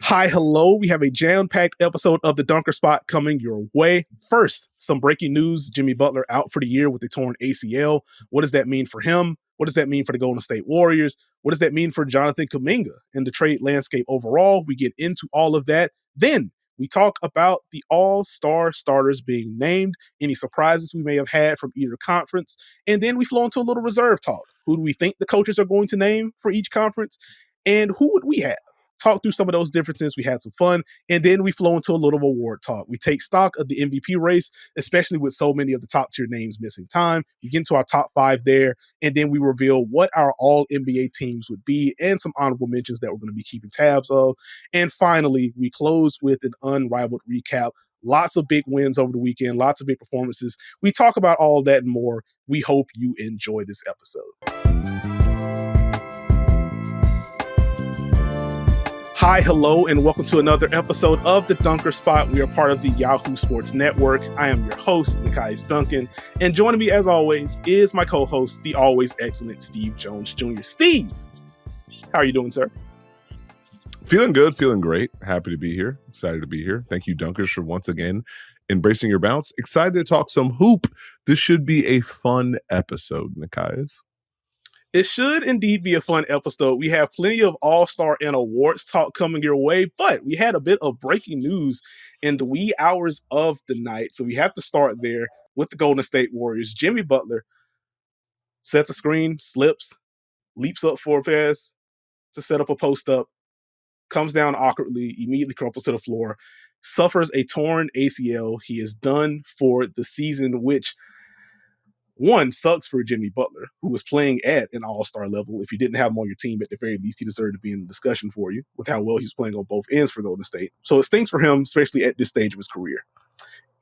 Hi, hello. We have a jam-packed episode of the Dunker Spot coming your way. First, some breaking news. Jimmy Butler out for the year with a torn ACL. What does that mean for him? What does that mean for the Golden State Warriors? What does that mean for Jonathan Kuminga in the trade landscape overall? We get into all of that. Then we talk about the all-star starters being named, any surprises we may have had from either conference, and then we flow into a little reserve talk. Who do we think the coaches are going to name for each conference? And who would we have? Talk through some of those differences. We had some fun. And then we flow into a little award talk. We take stock of the MVP race, especially with so many of the top tier names missing time. We get into our top five there. And then we reveal what our all NBA teams would be and some honorable mentions that we're going to be keeping tabs of. And finally, we close with an unrivaled recap. Lots of big wins over the weekend, lots of big performances. We talk about all of that and more. We hope you enjoy this episode. Hi, hello, and welcome to another episode of the Dunker Spot. We are part of the Yahoo Sports Network. I am your host, Nekias, Duncan, and joining me as always is my co-host, the always excellent Steve Jones Jr. Steve, how are you doing, sir? Feeling good, feeling great. Happy to be here. Excited to be here. Thank you, Dunkers, for once again embracing your bounce. Excited to talk some hoop. This should be a fun episode, Nekias. It should indeed be a fun episode. We have plenty of all-star and awards talk coming your way, but we had a bit of breaking news in the wee hours of the night. So we have to start there with the Golden State Warriors. Jimmy Butler sets a screen, slips, leaps up for a pass to set up a post-up, comes down awkwardly, immediately crumples to the floor, suffers a torn ACL. He is done for the season, which one sucks for Jimmy Butler, who was playing at an all-star level. If you didn't have him on your team, at the very least, he deserved to be in the discussion for you with how well he's playing on both ends for Golden State. So it stinks for him, especially at this stage of his career.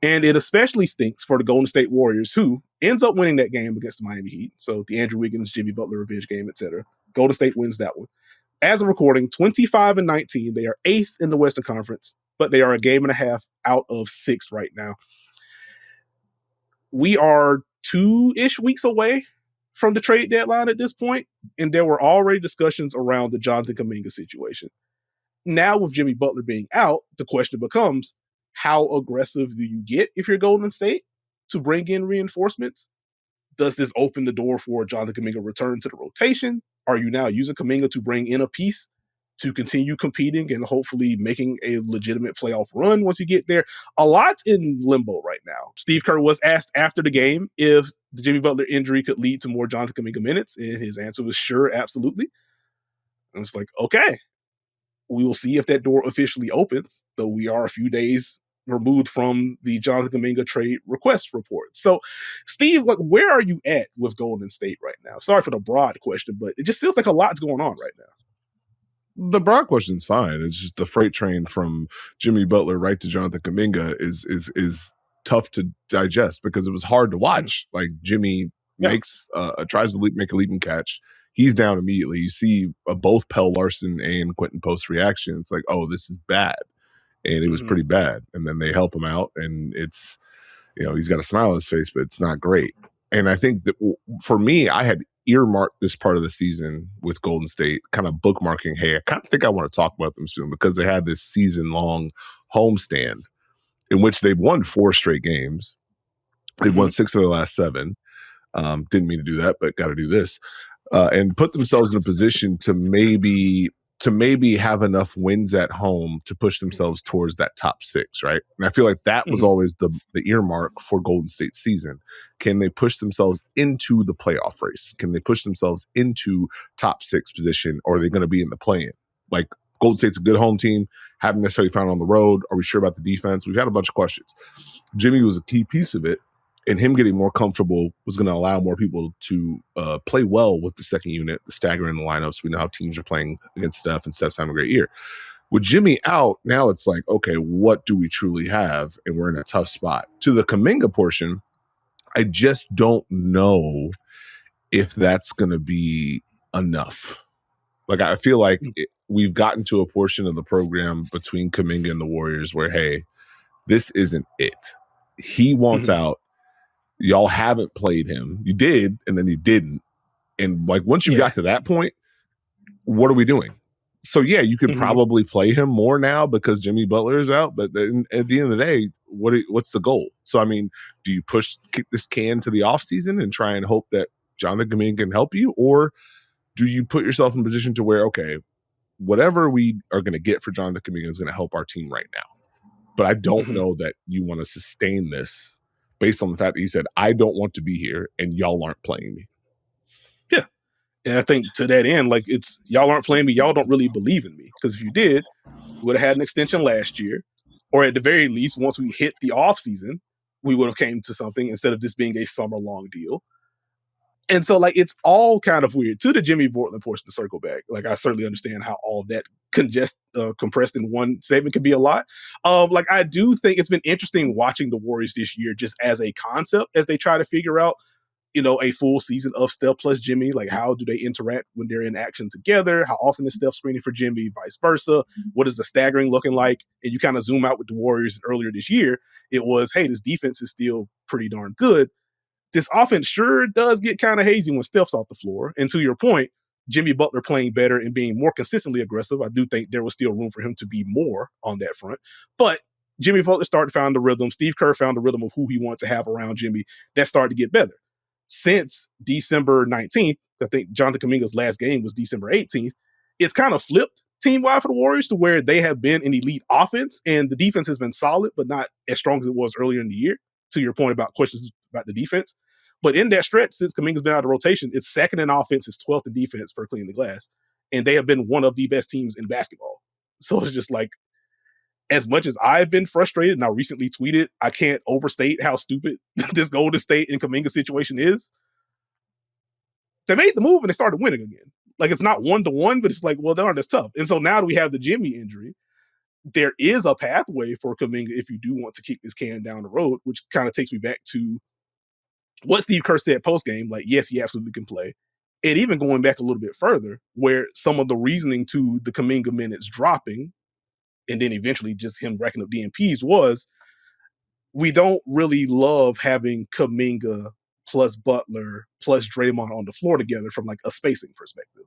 And it especially stinks for the Golden State Warriors, who ends up winning that game against the Miami Heat. So the Andrew Wiggins, Jimmy Butler revenge game, etc. Golden State wins that one. As of recording, 25-19. They are 8th in the Western Conference, but they are a game and a half out of 6 right now. We are 2-ish weeks away from the trade deadline at this point, and there were already discussions around the Jonathan Kuminga situation. Now, with Jimmy Butler being out, the question becomes, how aggressive do you get if you're Golden State to bring in reinforcements? Does this open the door for Jonathan Kuminga return to the rotation? Are you now using Kuminga to bring in a piece to continue competing and hopefully making a legitimate playoff run once you get there? A lot's in limbo right now. Steve Kerr was asked after the game if the Jimmy Butler injury could lead to more Jonathan Kuminga minutes, and his answer was sure, absolutely. And it's like, okay, we will see if that door officially opens, though we are a few days removed from the Jonathan Kuminga trade request report. So, Steve, like, where are you at with Golden State right now? Sorry for the broad question, but it just feels like a lot's going on right now. The broad question's fine. It's just the freight train from Jimmy Butler right to Jonathan Kuminga is tough to digest because it was hard to watch. Like Jimmy tries to make a leaping catch. He's down immediately. You see both Pell Larson and Quentin Post's reaction. It's like, oh, this is bad. And it was pretty bad. And then they help him out. And it's, he's got a smile on his face, but it's not great. And I think that for me, I had earmarked this part of the season with Golden State, kind of bookmarking, hey, I kind of think I want to talk about them soon because they had this season-long homestand in which they've won 4 straight games. They've won 6 of their last 7. Didn't mean to do that, but got to do this. And put themselves in a position to maybe have enough wins at home to push themselves towards that top 6, right? And I feel like that was always the earmark for Golden State's season. Can they push themselves into the playoff race? Can they push themselves into top 6 position, or are they going to be in the play-in? Like, Golden State's a good home team, haven't necessarily found on the road. Are we sure about the defense? We've had a bunch of questions. Jimmy was a key piece of it. And him getting more comfortable was going to allow more people to play well with the second unit, staggering the lineups. We know how teams are playing against Steph, and Steph's having a great year. With Jimmy out, now it's like, okay, what do we truly have? And we're in a tough spot. To the Kuminga portion, I just don't know if that's going to be enough. Like, I feel like we've gotten to a portion of the program between Kuminga and the Warriors where, hey, this isn't it. He wants out. Y'all haven't played him. You did, and then you didn't. And like once you got to that point, what are we doing? So yeah, you could probably play him more now because Jimmy Butler is out. But then at the end of the day, what's the goal? So I mean, do you kick this can to the offseason and try and hope that Jonathan Kuminga can help you, or do you put yourself in a position to where, okay, whatever we are going to get for Jonathan Kuminga is going to help our team right now? But I don't know that you want to sustain this based on the fact that he said, I don't want to be here and y'all aren't playing me. Yeah. And I think to that end, like, it's y'all aren't playing me. Y'all don't really believe in me. Because if you did, we would have had an extension last year. Or at the very least, once we hit the off season, we would have came to something instead of this being a summer long deal. And so, like, it's all kind of weird. To the Jimmy Butler portion to circle back, like, I certainly understand how all of that compressed in one segment can be a lot. Like, I do think it's been interesting watching the Warriors this year just as a concept as they try to figure out, a full season of Steph plus Jimmy. Like, how do they interact when they're in action together? How often is Steph screening for Jimmy, vice versa? What is the staggering looking like? And you kind of zoom out with the Warriors earlier this year. It was, hey, this defense is still pretty darn good. This offense sure does get kind of hazy when Steph's off the floor. And to your point, Jimmy Butler playing better and being more consistently aggressive, I do think there was still room for him to be more on that front. But Jimmy Butler started to find the rhythm. Steve Kerr found the rhythm of who he wanted to have around Jimmy. That started to get better. Since December 19th, I think Jonathan Kuminga's last game was December 18th, it's kind of flipped team-wide for the Warriors to where they have been an elite offense, and the defense has been solid, but not as strong as it was earlier in the year, to your point about questions about the defense. But in that stretch, since Kuminga's been out of rotation, it's second in offense, it's 12th in defense per clean the glass. And they have been one of the best teams in basketball. So it's just like, as much as I've been frustrated, and I recently tweeted, I can't overstate how stupid this Golden State and Kuminga situation is. They made the move and they started winning again. Like, it's not 1-1, but it's like, well, darn, that's tough. And so now that we have the Jimmy injury, there is a pathway for Kuminga if you do want to kick this can down the road, which kind of takes me back to what Steve Kerr said post game. Like, yes, he absolutely can play. And even going back a little bit further, where some of the reasoning to the Kuminga minutes dropping and then eventually just him racking up DNPs was, we don't really love having Kuminga plus Butler plus Draymond on the floor together from like a spacing perspective.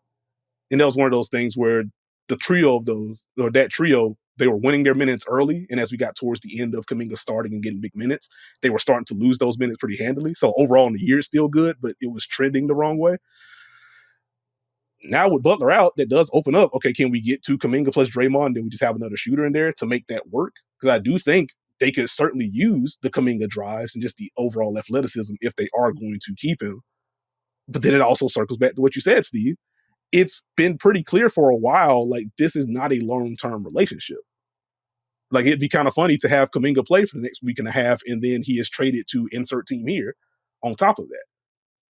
And that was one of those things where the trio of those, or that trio, they were winning their minutes early. And as we got towards the end of Kuminga starting and getting big minutes, they were starting to lose those minutes pretty handily. So overall in the year, it's still good, but it was trending the wrong way. Now with Butler out, that does open up, okay, can we get to Kuminga plus Draymond? Then we just have another shooter in there to make that work? Because I do think they could certainly use the Kuminga drives and just the overall athleticism if they are going to keep him. But then it also circles back to what you said, Steve. It's been pretty clear for a while, like, this is not a long-term relationship. Like, it'd be kind of funny to have Kuminga play for the next week and a half, and then he is traded to insert team here on top of that.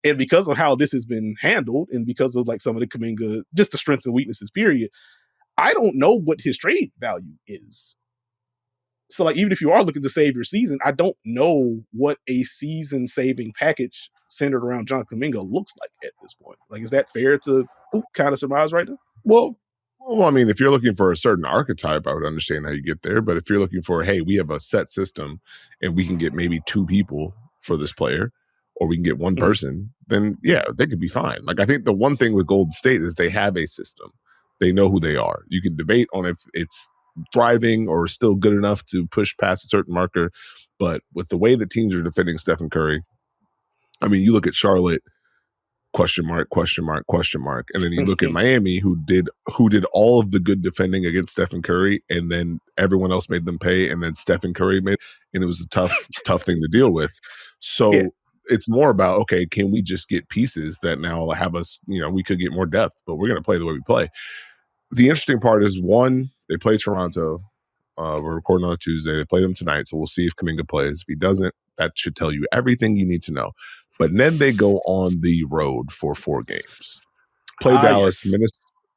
And because of how this has been handled, and because of like some of the Kuminga, just the strengths and weaknesses, period, I don't know what his trade value is. So, like, even if you are looking to save your season, I don't know what a season saving package centered around John Kuminga looks like at this point. Like, is that fair to kind of surmise right now? Well, I mean, if you're looking for a certain archetype, I would understand how you get there. But if you're looking for, hey, we have a set system and we can get maybe 2 people for this player, or we can get one person, then yeah, they could be fine. Like, I think the one thing with Golden State is they have a system. They know who they are. You can debate on if it's thriving or still good enough to push past a certain marker. But with the way that teams are defending Stephen Curry, I mean, you look at Charlotte, question mark, question mark, question mark. And then you look at Miami, who did all of the good defending against Stephen Curry, and then everyone else made them pay, and then Stephen Curry made, and it was a tough thing to deal with. So it's more about, okay, can we just get pieces that now have us, we could get more depth, but we're going to play the way we play. The interesting part is, one, they play Toronto. We're recording on a Tuesday. They play them tonight, so we'll see if Kuminga plays. If he doesn't, that should tell you everything you need to know. But then they go on the road for 4 games. Play Dallas, yes.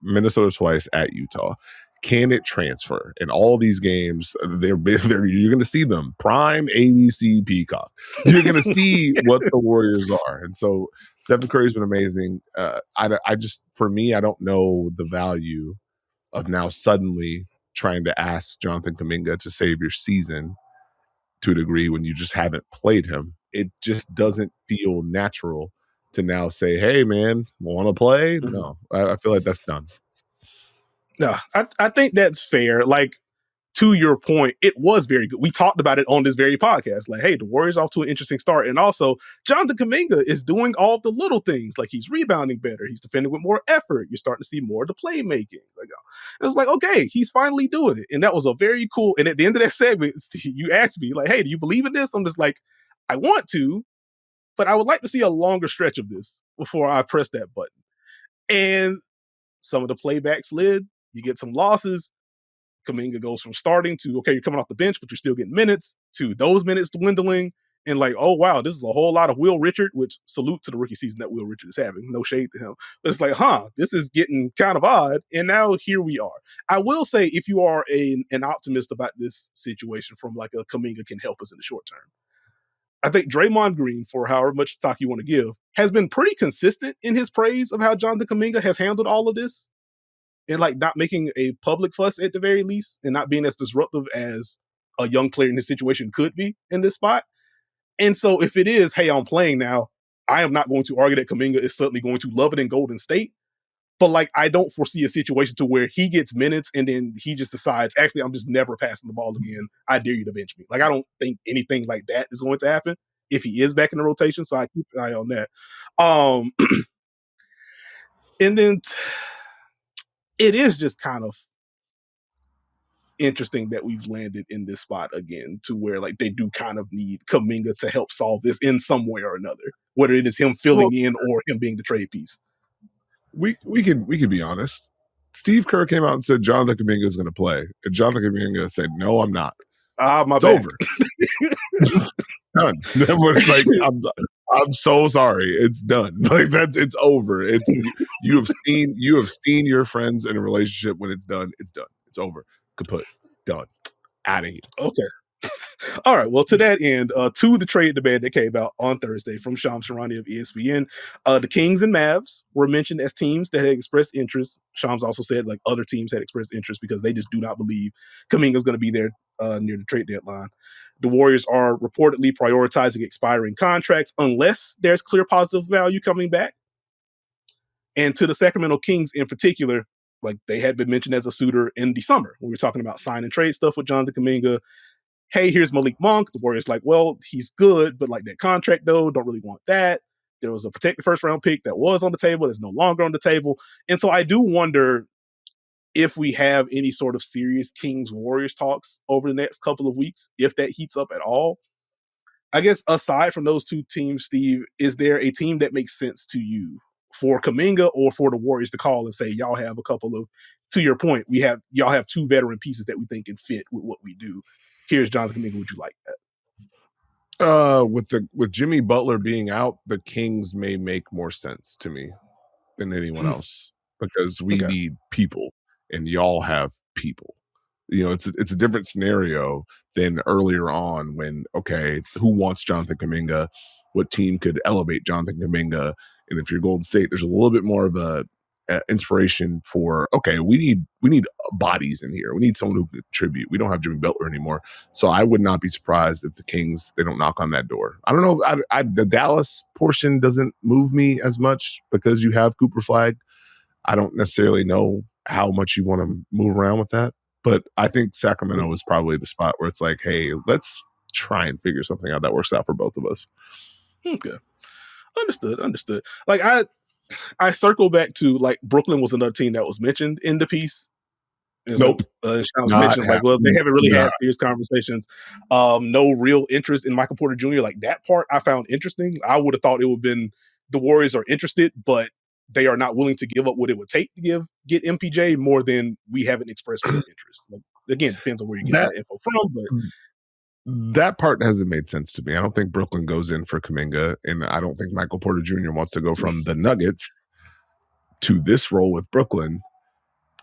Minnesota twice, at Utah. Can it transfer? In all these games, you're going to see them. Prime, ABC, Peacock. You're going to see what the Warriors are. And so Stephen Curry's been amazing. I just, for me, I don't know the value of now suddenly trying to ask Jonathan Kuminga to save your season to a degree when you just haven't played him. It just doesn't feel natural to now say, hey, man, want to play? No, I feel like that's done. No, I think that's fair. Like, to your point, it was very good. We talked about it on this very podcast. Like, hey, the Warriors off to an interesting start. And also, Jonathan Kuminga is doing all the little things. Like, he's rebounding better. He's defending with more effort. You're starting to see more of the playmaking. Like, it's like, okay, he's finally doing it. And that was a very cool. And at the end of that segment, you asked me, like, hey, do you believe in this? I'm just like, I want to, but I would like to see a longer stretch of this before I press that button. And some of the playback slid. You get some losses. Kuminga goes from starting to, okay, you're coming off the bench, but you're still getting minutes, to those minutes dwindling. And like, oh, wow, this is a whole lot of Will Richard, which salute to the rookie season that Will Richard is having. No shade to him. But it's like, this is getting kind of odd. And now here we are. I will say, if you are an optimist about this situation from like a Kuminga can help us in the short term, I think Draymond Green, for however much stock you want to give, has been pretty consistent in his praise of how Jonathan Kuminga has handled all of this, and like not making a public fuss at the very least, and not being as disruptive as a young player in this situation could be in this spot. And so if it is, hey, I'm playing now, I am not going to argue that Kuminga is suddenly going to love it in Golden State. But like, I don't foresee a situation to where he gets minutes and then he just decides, actually, I'm just never passing the ball again. I dare you to bench me. Like, I don't think anything like that is going to happen if he is back in the rotation. So I keep an eye on that. And then it is just kind of interesting that we've landed in this spot again, to where like they do kind of need Kuminga to help solve this in some way or another, whether it is him filling in or him being the trade piece. We could be honest. Steve Kerr came out and said Jonathan Kuminga is going to play, and Jonathan Kuminga said, "No, I'm not." My it's bad. over. Done. Like, I'm so sorry. It's done. Like, it's over. It's you have seen your friends in a relationship. When it's done, it's done. It's over. Kaput. Done. Out of here. Okay. All right. Well, to that end, to the trade debate that came out on Thursday from Shams Charania of ESPN, the Kings and Mavs were mentioned as teams that had expressed interest. Shams also said like other teams had expressed interest because they just do not believe Kuminga is going to be there near the trade deadline. The Warriors are reportedly prioritizing expiring contracts unless there's clear positive value coming back. And to the Sacramento Kings in particular, like they had been mentioned as a suitor in the summer when we were talking about sign and trade stuff with Jonathan Kuminga. Hey, here's Malik Monk. The Warriors like, well, he's good, but like that contract though, don't really want that. There was a protected first round pick that was on the table that's no longer on the table. And so I do wonder if we have any sort of serious Kings Warriors talks over the next couple of weeks, if that heats up at all. I guess aside from those two teams, Steve, is there a team that makes sense to you for Kuminga or for the Warriors to call and say, y'all have a couple of, to your point, y'all have two veteran pieces that we think can fit with what we do. Here's Jonathan Kuminga. Would you like that? With Jimmy Butler being out, the Kings may make more sense to me than anyone else, because we need people, and y'all have people. You know, it's a different scenario than earlier on when, okay, who wants Jonathan Kuminga? What team could elevate Jonathan Kuminga? And if you're Golden State, there's a little bit more of a inspiration for, okay, we need bodies in here. We need someone who can contribute. We don't have Jimmy Butler anymore. So I would not be surprised if the Kings, they don't knock on that door. I don't know. The Dallas portion doesn't move me as much because you have Cooper Flag. I don't necessarily know how much you want to move around with that. But I think Sacramento is probably the spot where it's like, hey, let's try and figure something out that works out for both of us. Okay. Understood. Like I circle back to like Brooklyn was another team that was mentioned in the piece. Nope. Like, I was mentioned like, well, they haven't really had serious conversations. No real interest in Michael Porter Jr. Like that part I found interesting. I would have thought it would have been the Warriors are interested, but they are not willing to give up what it would take to get MPJ more than we haven't expressed real interest. Like, again, depends on where you get that info from, but that part hasn't made sense to me. I don't think Brooklyn goes in for Kuminga, and I don't think Michael Porter Jr. wants to go from the Nuggets to this role with Brooklyn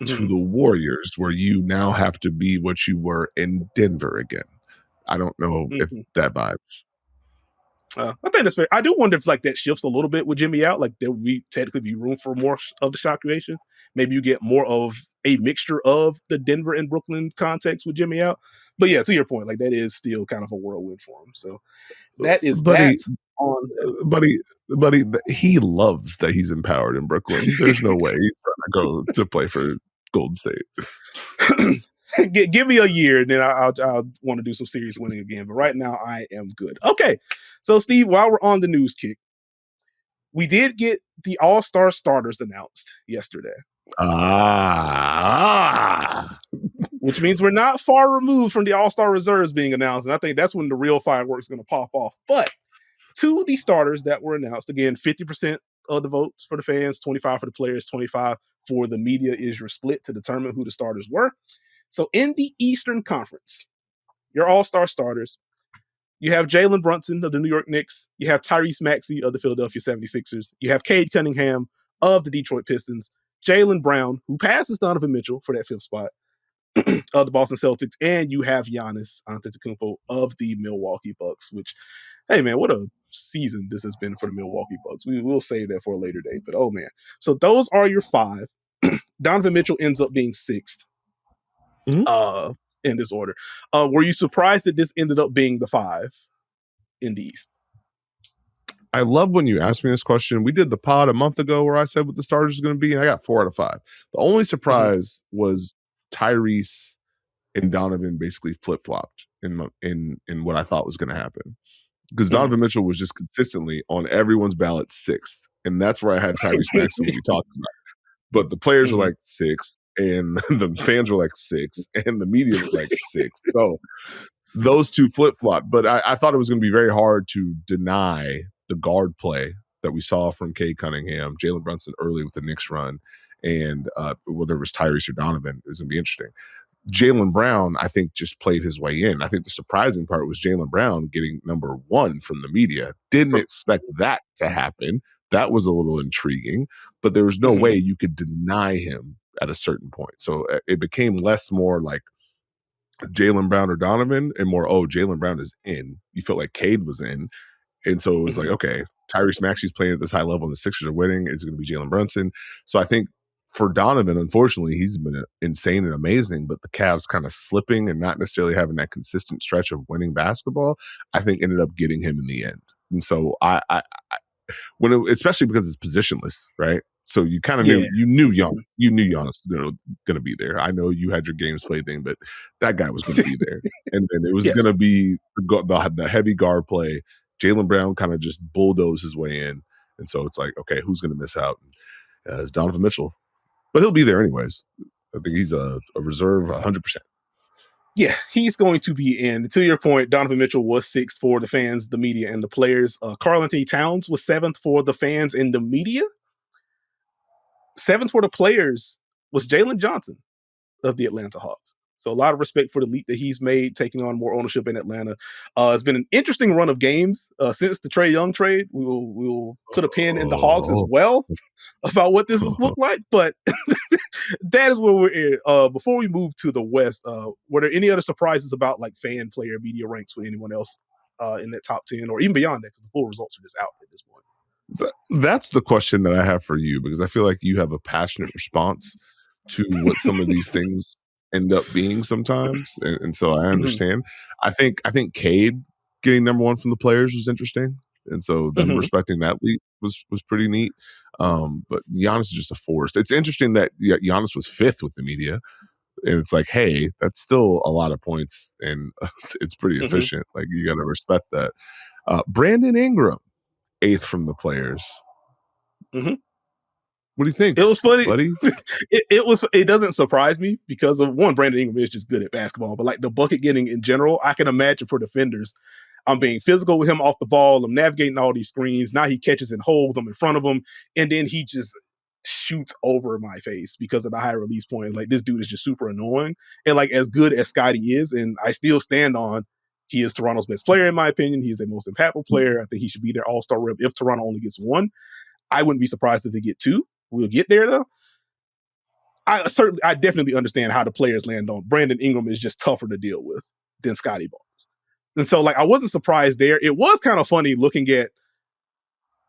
to the Warriors, where you now have to be what you were in Denver again. I don't know if that vibes. I think that's fair. I do wonder if like that shifts a little bit with Jimmy out. Like there would technically be room for more of the shot creation. Maybe you get more of a mixture of the Denver and Brooklyn context with Jimmy out. But yeah, to your point, like that is still kind of a whirlwind for him. So that is buddy, he loves that he's empowered in Brooklyn. There's no way he's trying to go to play for Golden State. Give me a year, and then I'll want to do some serious winning again. But right now, I am good. Okay, so Steve, while we're on the news kick, we did get the All-Star starters announced yesterday. Which means we're not far removed from the All-Star reserves being announced, and I think that's when the real fireworks going to pop off. But to the starters that were announced, again, 50% of the votes for the fans, 25 for the players, 25 for the media is your split to determine who the starters were. So in the Eastern Conference, your all-star starters, you have Jalen Brunson of the New York Knicks. You have Tyrese Maxey of the Philadelphia 76ers. You have Cade Cunningham of the Detroit Pistons. Jaylen Brown, who passes Donovan Mitchell for that fifth spot, of the Boston Celtics. And you have Giannis Antetokounmpo of the Milwaukee Bucks, which, hey, man, what a season this has been for the Milwaukee Bucks. We will save that for a later date. But, oh, man. So those are your five. Donovan Mitchell ends up being sixth. In this order. Were you surprised that this ended up being the five in the East? I love when you asked me this question. We did the pod a month ago where I said what the starters are going to be, and I got 4 out of 5. The only surprise was Tyrese and Donovan basically flip-flopped in what I thought was going to happen. Because Donovan Mitchell was just consistently on everyone's ballot 6th. And that's where I had Tyrese Maxey when we talked about it. But the players were like 6, and the fans were like 6, and the media was like 6. So those two flip-flopped. But I thought it was going to be very hard to deny the guard play that we saw from Cade Cunningham, Jalen Brunson early with the Knicks run, and whether it was Tyrese or Donovan, it was going to be interesting. Jaylen Brown, I think, just played his way in. I think the surprising part was Jaylen Brown getting number 1 from the media. Didn't expect that to happen. That was a little intriguing, but there was no way you could deny him at a certain point. So it became less more like Jaylen Brown or Donovan and more, Jaylen Brown is in. You felt like Cade was in. And so it was like, okay, Tyrese Maxey's playing at this high level and the Sixers are winning. It's going to be Jalen Brunson. So I think for Donovan, unfortunately, he's been insane and amazing, but the Cavs kind of slipping and not necessarily having that consistent stretch of winning basketball, I think ended up getting him in the end. And so especially because it's positionless, right? So you kind of knew Giannis was going to be there. I know you had your games played thing, but that guy was going to be there. And then it was going to be the heavy guard play. Jaylen Brown kind of just bulldozed his way in. And so it's like, okay, who's going to miss out? It's Donovan Mitchell. But he'll be there anyways. I think he's a reserve 100%. Yeah, he's going to be in. To your point, Donovan Mitchell was 6th for the fans, the media, and the players. Karl-Anthony Towns was 7th for the fans and the media. 7th for the players was Jalen Johnson of the Atlanta Hawks. So a lot of respect for the leap that he's made, taking on more ownership in Atlanta. It's been an interesting run of games since the Trae Young trade. We will put a pin in the Hawks as well about what this has looked like. But that is where we're in. Before we move to the West, were there any other surprises about like fan, player, media ranks for anyone else in that top 10 or even beyond that? Because the full results are just out at this point. That's the question that I have for you, because I feel like you have a passionate response to what some of these things end up being sometimes, and so I understand. I think Cade getting number 1 from the players was interesting, and so them respecting that leap was pretty neat. But Giannis is just a force. It's interesting that Giannis was 5th with the media, and it's like, hey, that's still a lot of points, and it's pretty efficient. Like, you got to respect that. Brandon Ingram, 8th from the players. What do you think? It was funny, buddy. It doesn't surprise me because of one, Brandon Ingram is just good at basketball, but like the bucket getting in general, I can imagine for defenders, I'm being physical with him off the ball. I'm navigating all these screens. Now he catches and holds. I'm in front of him, and then he just shoots over my face because of the high release point. Like, this dude is just super annoying. And like, as good as Scotty is, and I still stand on, he is Toronto's best player in my opinion. He's their most impactful player. I think he should be their all-star rep. If Toronto only gets 1, I wouldn't be surprised if they get 2. We'll get there though. I definitely understand how the players land on Brandon Ingram is just tougher to deal with than Scotty Barnes. And so like, I wasn't surprised there. It was kind of funny looking at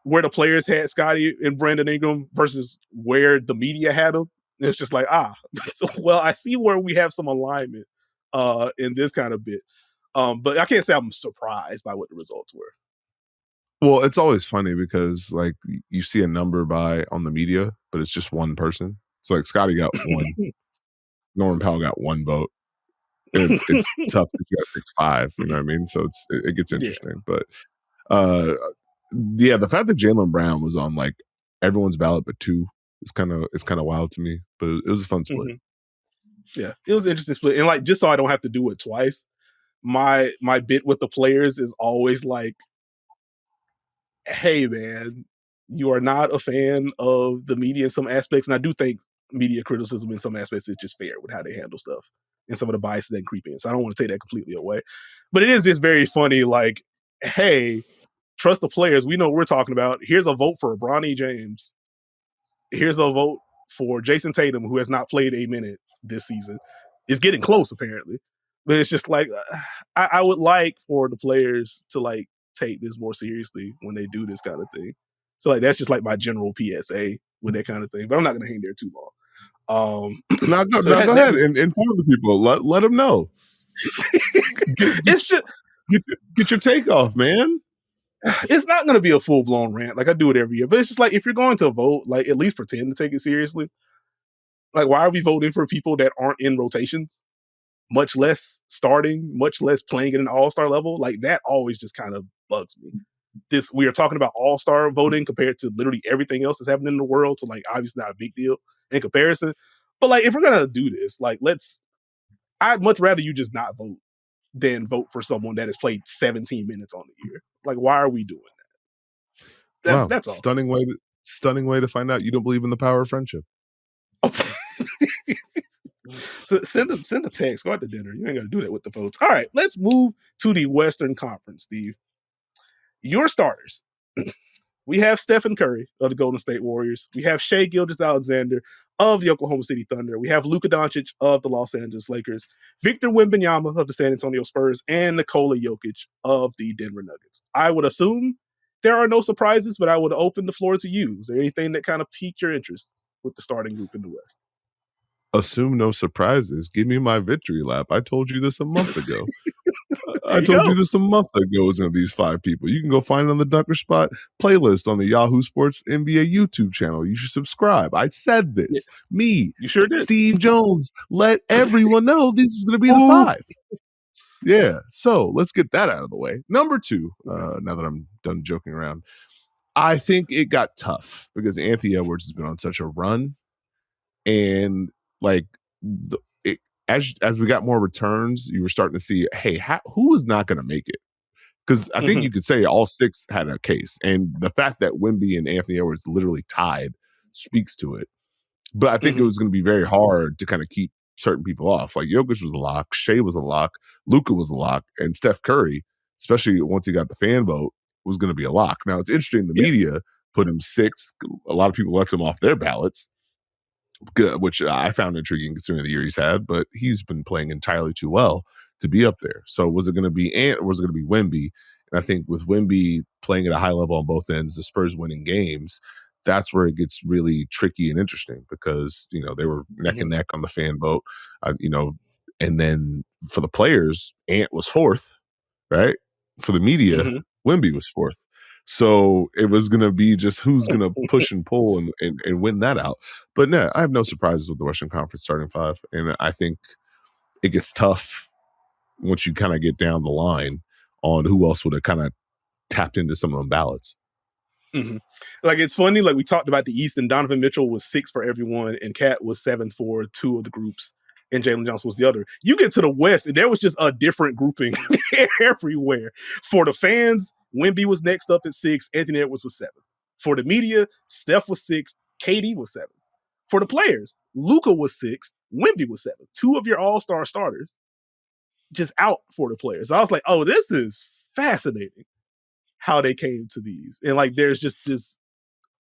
where the players had Scotty and Brandon Ingram versus where the media had him. It's just like, well, I see where we have some alignment in this kind of bit. But I can't say I'm surprised by what the results were. Well, it's always funny because like you see a number on the media, but it's just one person. So like Scotty got 1. Norman Powell got one vote. It's tough if you got 6'5", you know what I mean? So it gets interesting. But the fact that Jaylen Brown was on like everyone's ballot but 2 is kind of wild to me. But it was a fun split. Yeah, it was an interesting split. And like, just so I don't have to do it twice, my bit with the players is always like, hey man, you are not a fan of the media in some aspects. And I do think media criticism in some aspects is just fair with how they handle stuff and some of the biases that creep in. So I don't want to take that completely away. But it is just very funny, like, hey, trust the players. We know what we're talking about. Here's a vote for Bronny James. Here's a vote for Jason Tatum, who has not played a minute this season. It's getting close, apparently. But it's just like, I would like for the players to like take this more seriously when they do this kind of thing. So like that's just like my general PSA with that kind of thing. But I'm not going to hang there too long. No, go ahead and inform the people. Let them know. It's just get your take off, man. It's not going to be a full blown rant like I do it every year, but it's just like if you're going to vote, like at least pretend to take it seriously. Like, why are we voting for people that aren't in rotations? Much less starting, much less playing at an all-star level. Like that always just kind of bugs me. We are talking about all-star voting compared to literally everything else that's happening in the world. So like obviously not a big deal in comparison. But like if we're gonna do this, like I'd much rather you just not vote than vote for someone that has played 17 minutes on the year. Like, why are we doing that? That's all. Stunning way to find out you don't believe in the power of friendship. So send a text. Go out to dinner. You ain't got to do that with the votes. All right, let's move to the Western Conference, Steve. Your starters. We have Stephen Curry of the Golden State Warriors. We have Shai Gilgeous-Alexander of the Oklahoma City Thunder. We have Luka Doncic of the Los Angeles Lakers, Victor Wembanyama of the San Antonio Spurs, and Nikola Jokic of the Denver Nuggets. I would assume there are no surprises, but I would open the floor to you. Is there anything that kind of piqued your interest with the starting group in the West? Assume no surprises. Give me my victory lap. I told you this a month ago. I told you this a month ago. It was going to be these 5 people. You can go find it on the Dunker Spot playlist on the Yahoo Sports NBA YouTube channel. You should subscribe. I said this. Yeah. Me. You sure did. Steve Jones. Let everyone know this is going to be the 5. Yeah. So let's get that out of the way. Number 2, now that I'm done joking around, I think it got tough because Anthony Edwards has been on such a run. And like as we got more returns, you were starting to see, hey, who is not going to make it? Because I think you could say all 6 had a case. And the fact that Wemby and Anthony Edwards literally tied speaks to it. But I think it was going to be very hard to kind of keep certain people off. Like Jokic was a lock, Shai was a lock, Luka was a lock, and Steph Curry, especially once he got the fan vote, was going to be a lock. Now, it's interesting. The media put him 6. A lot of people left him off their ballots, which I found intriguing considering the year he's had, but he's been playing entirely too well to be up there. So was it going to be Ant or was it going to be Wemby? And I think with Wemby playing at a high level on both ends, the Spurs winning games, that's where it gets really tricky and interesting because, they were neck and neck on the fan vote, and then for the players, Ant was 4th, right? For the media, Wemby was 4th. So it was going to be just who's going to push and pull and win that out. But no, I have no surprises with the Western Conference starting 5. And I think it gets tough once you kind of get down the line on who else would have kind of tapped into some of them ballots. Like, it's funny, like we talked about the East and Donovan Mitchell was 6 for everyone and Cat was 7 for 2 of the groups and Jalen Johnson was the other. You get to the West and there was just a different grouping everywhere. For the fans, Wemby was next up at 6, Anthony Edwards was 7. For the media, Steph was 6, KD was 7. For the players, Luka was 6, Wemby was 7. 2 of your all-star starters just out for the players. I was like, oh, this is fascinating how they came to these. And like, there's just this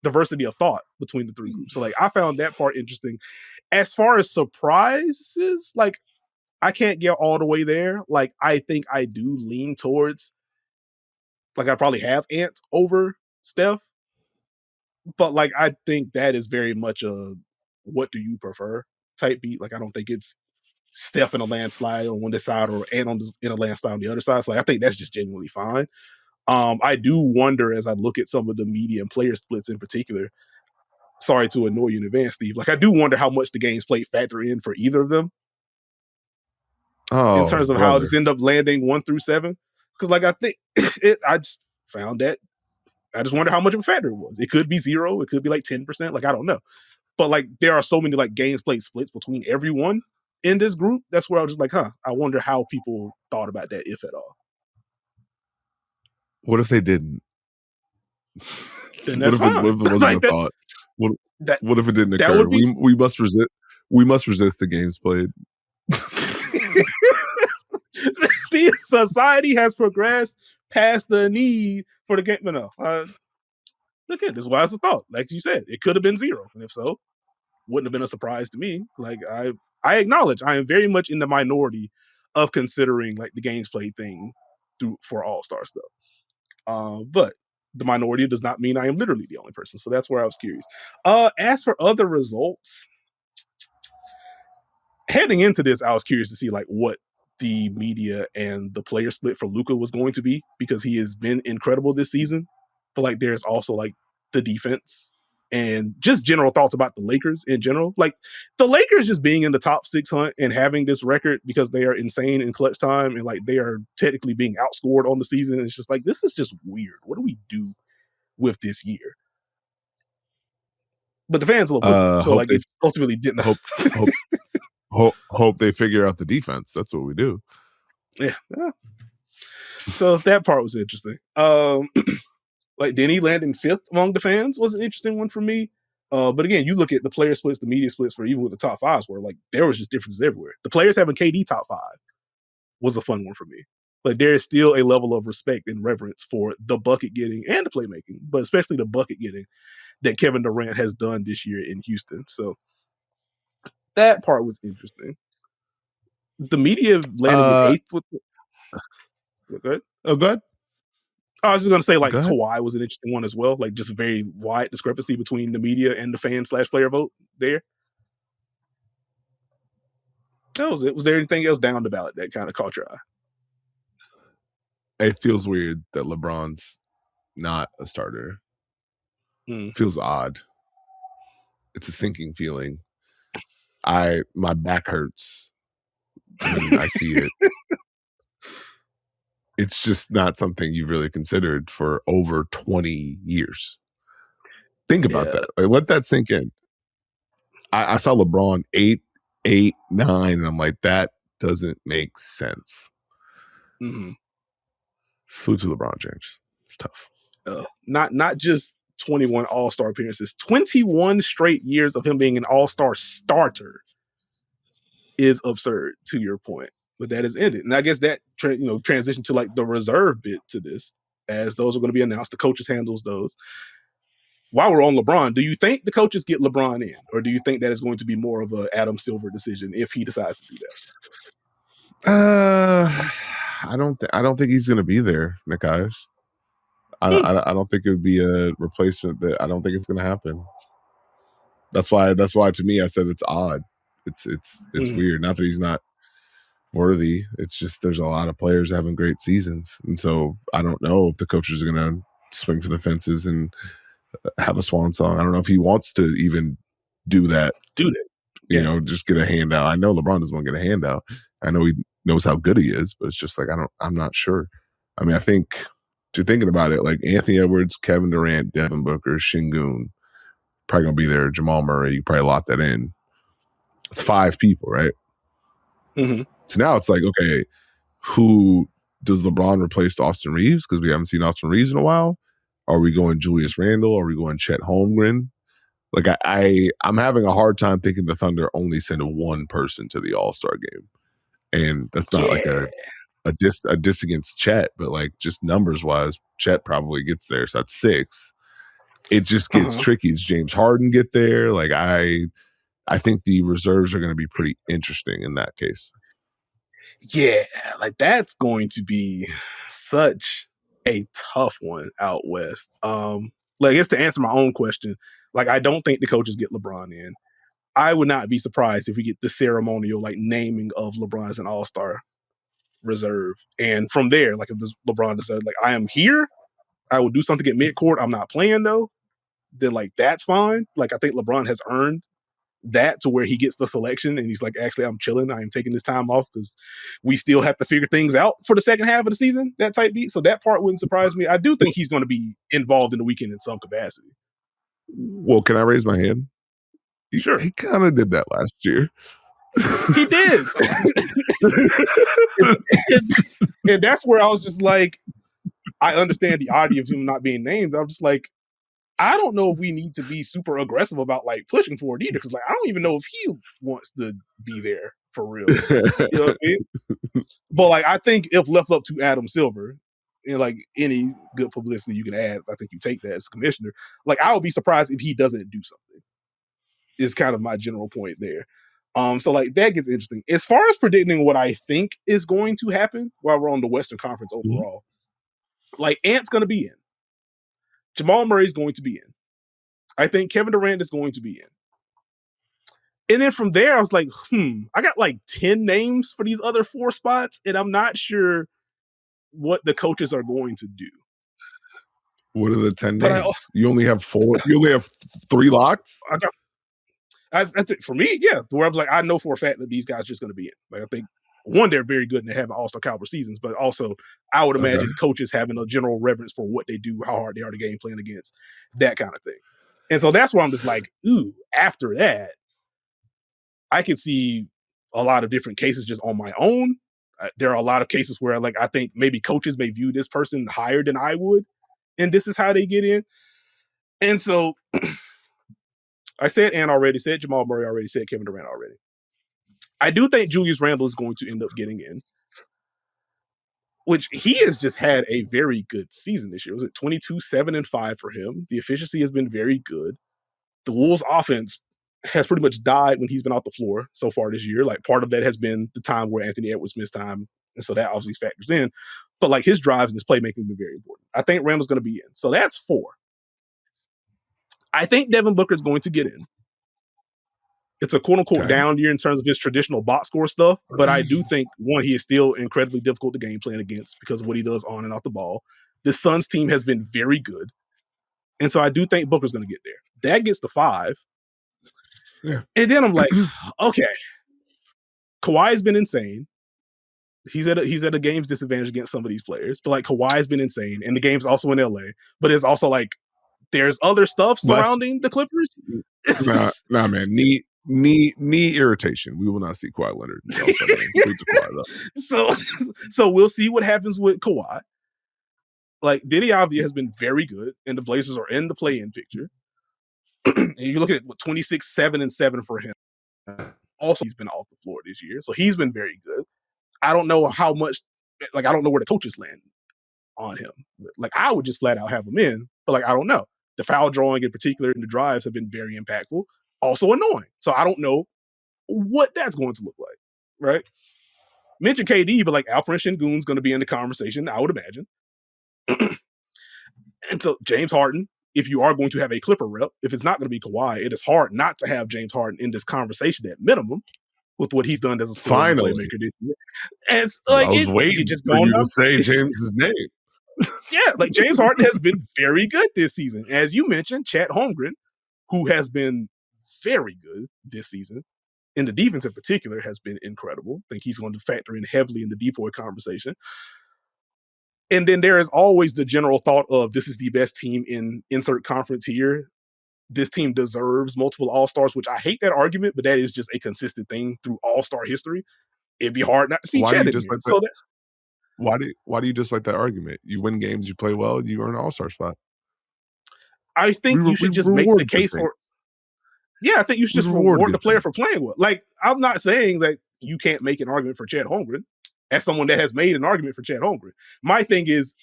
diversity of thought between the 3 groups. So like, I found that part interesting. As far as surprises, like, I can't get all the way there. Like, I think I do lean towards, like, I probably have Ant over Steph. But like, I think that is very much a what do you prefer type beat. Like, I don't think it's Steph in a landslide on one side or Ant in a landslide on the other side. So like, I think that's just genuinely fine. I do wonder as I look at some of the media and player splits in particular, sorry to annoy you in advance, Steve. Like, I do wonder how much the games played factor in for either of them in Oh, terms of how brother. this end up landing 1 through 7. Because, like, I think I just found that I just wonder how much of a factor it was. It could be 0. It could be like 10%. Like, I don't know. But like, there are so many like games played splits between everyone in this group. That's where I was just like, I wonder how people thought about that, if at all. What if they didn't? Then that's what fine. if it wasn't Like a that thought? What that what if it didn't that occur? would be We must resist. We must resist the games played. See, society has progressed past the need for the game. No. Look at this wise thought. Like you said, it could have been 0. And if so, wouldn't have been a surprise to me. Like, I acknowledge I am very much in the minority of considering like the games played thing for All-Star stuff. But the minority does not mean I am literally the only person. So that's where I was curious. As for other results, heading into this, I was curious to see like what the media and the player split for Luka was going to be, because he has been incredible this season. But like, there's also like the defense and just general thoughts about the Lakers in general. Like, the Lakers just being in the top 6 hunt and having this record because they are insane in clutch time and like they are technically being outscored on the season. It's just like, this is just weird. What do we do with this year? But the fans love Luka, so Hope like they it ultimately didn't. hope hope hope they figure out the defense. That's what we do. Yeah. So that part was interesting. Like, Denny landing 5th among the fans was an interesting one for me. But again, you look at the player splits, the media splits for even what the top 5s were, like, there was just differences everywhere. The players having KD top 5 was a fun one for me. Like, there is still a level of respect and reverence for the bucket getting and the playmaking, but especially the bucket getting that Kevin Durant has done this year in Houston. So that part was interesting. The media landing in Uh 8th with. Go ahead. oh, good. I was just gonna say, like, Go ahead. Kawhi was an interesting one as well. Like, just a very wide discrepancy between the media and the fan/player vote there. That was it. Was there anything else down the ballot that kind of caught your eye? It feels weird that LeBron's not a starter. Mm. Feels odd. It's a sinking feeling. My back hurts when I see it. It's just not something you've really considered for over 20 years. Think about Yeah. that. Like, let that sink in. I saw LeBron 8, 9, and I'm like, that doesn't make sense. Mm-hmm. Salute to LeBron James. It's tough. Not just 21 All-Star appearances, 21 straight years of him being an All-Star starter is absurd, to your point. But that is ended, and I guess that transition to like the reserve bit to this, as those are going to be announced. The coaches handles those. While we're on LeBron, do you think the coaches get LeBron in, or do you think that is going to be more of a Adam Silver decision if he decides to do that? I don't think he's going to be there, Nekias. I don't think it would be a replacement, but I don't think it's going to happen. That's why to me I said it's odd. It's weird. Not that he's not worthy. It's just there's a lot of players having great seasons, and so I don't know if the coaches are going to swing for the fences and have a swan song. I don't know if he wants to even do that. Yeah. Just get a handout. I know LeBron doesn't want to get a handout. I know he knows how good he is, but it's just like I'm not sure. I mean, I think to thinking about it, like Anthony Edwards, Kevin Durant, Devin Booker, Şengün, probably gonna be there. Jamal Murray, you probably lock that in. It's 5 people, right? Mm-hmm. So now it's like, okay, who does LeBron replace Austin Reeves? Because we haven't seen Austin Reeves in a while. Are we going Julius Randle? Are we going Chet Holmgren? Like I'm having a hard time thinking the Thunder only send one person to the All-Star game, and that's not like a diss against Chet, but like just numbers wise, Chet probably gets there, so that's 6. It just gets tricky. Does James Harden get there? Like I think the reserves are going to be pretty interesting in that case. Yeah, like that's going to be such a tough one out west. Like, I guess to answer my own question, like I don't think the coaches get LeBron in. I would not be surprised if we get the ceremonial like naming of LeBron as an All-Star reserve, and from there, like if LeBron decides like I am here, I will do something at midcourt. I'm not playing though. then like that's fine. Like I think LeBron has earned that to where he gets the selection and he's like, actually, I'm chilling. I am taking this time off because we still have to figure things out for the second half of the season, that type beat. So that part wouldn't surprise me. I do think he's going to be involved in the weekend in some capacity. Well, can I raise my hand? Sure. He kind of did that last year. He did. and that's where I was just like, I understand the oddity of him not being named. I'm just like, I don't know if we need to be super aggressive about like pushing for it either, because like I don't even know if he wants to be there for real. You know what I mean? But like I think if left up to Adam Silver, and like any good publicity you can add, I think you take that as commissioner. Like I would be surprised if he doesn't do something. Is kind of my general point there. So like that gets interesting. As far as predicting what I think is going to happen while we're on the Western Conference overall, like Ant's going to be in. Jamal Murray's going to be in. I think Kevin Durant is going to be in. And then from there, I was like, I got like 10 names for these other 4 spots, and I'm not sure what the coaches are going to do. What are the 10 names? You only have 4. You only have 3 locks? I think for me, yeah, where I was like, I know for a fact that these guys are just going to be in. Like, I think, one, they're very good and they have all-star caliber seasons, but also I would imagine coaches having a general reverence for what they do, how hard they are to game playing against, that kind of thing. And so that's where I'm just like, after that, I could see a lot of different cases just on my own. There are a lot of cases where like I think maybe coaches may view this person higher than I would, and this is how they get in. And so I said Ant already, said Jamal Murray already, said Kevin Durant already. I do think Julius Randle is going to end up getting in, which he has just had a very good season this year. Was it 22, 7, and 5 for him? The efficiency has been very good. The Wolves offense has pretty much died when he's been off the floor so far this year. Like part of that has been the time where Anthony Edwards missed time. And so that obviously factors in. But like his drives and his playmaking have been very important. I think Randle's going to be in. So that's 4. I think Devin Booker is going to get in. It's a quote-unquote down year in terms of his traditional box score stuff, but I do think, one, he is still incredibly difficult to game plan against because of what he does on and off the ball. The Suns team has been very good, and so I do think Booker's going to get there. That gets to 5. Yeah. And then I'm like, okay, Kawhi's been insane. He's at a game's disadvantage against some of these players, but like Kawhi's been insane, and the game's also in LA, but it's also like there's other stuff surrounding the Clippers. Nah, man. Knee irritation. We will not see Kawhi Leonard. So we'll see what happens with Kawhi. Like Diddy Avdija has been very good, and the Blazers are in the play-in picture. And you look at 26, 7, and 7 for him. Also, he's been off the floor this year, so he's been very good. I don't know how much. Like I don't know where the coaches land on him. Like I would just flat out have him in, but like I don't know. The foul drawing in particular and the drives have been very impactful. Also annoying. So I don't know what that's going to look like, right? Mention KD, but like Alperen Sengun's going to be in the conversation, I would imagine. And so James Harden, if you are going to have a Clipper rep, if it's not going to be Kawhi, it is hard not to have James Harden in this conversation at minimum with what he's done as a scoring playmaker this year. And it's like, I was waiting just for you to say James's name. Yeah, like James Harden has been very good this season. As you mentioned, Chet Holmgren, who has been very good this season, and the defense in particular has been incredible. I think he's going to factor in heavily in the depoy conversation. And then there is always the general thought of this is the best team in insert conference here. This team deserves multiple All-Stars, which I hate that argument, but that is just a consistent thing through All-Star history. It'd be hard not to see Chet in here. Why do you dislike that argument? You win games, you play well, you earn an All-Star spot. I think you should just make the case for. Yeah, I think you should just reward the player for playing well. Like, I'm not saying that you can't make an argument for Chet Holmgren as someone that has made an argument for Chet Holmgren. My thing is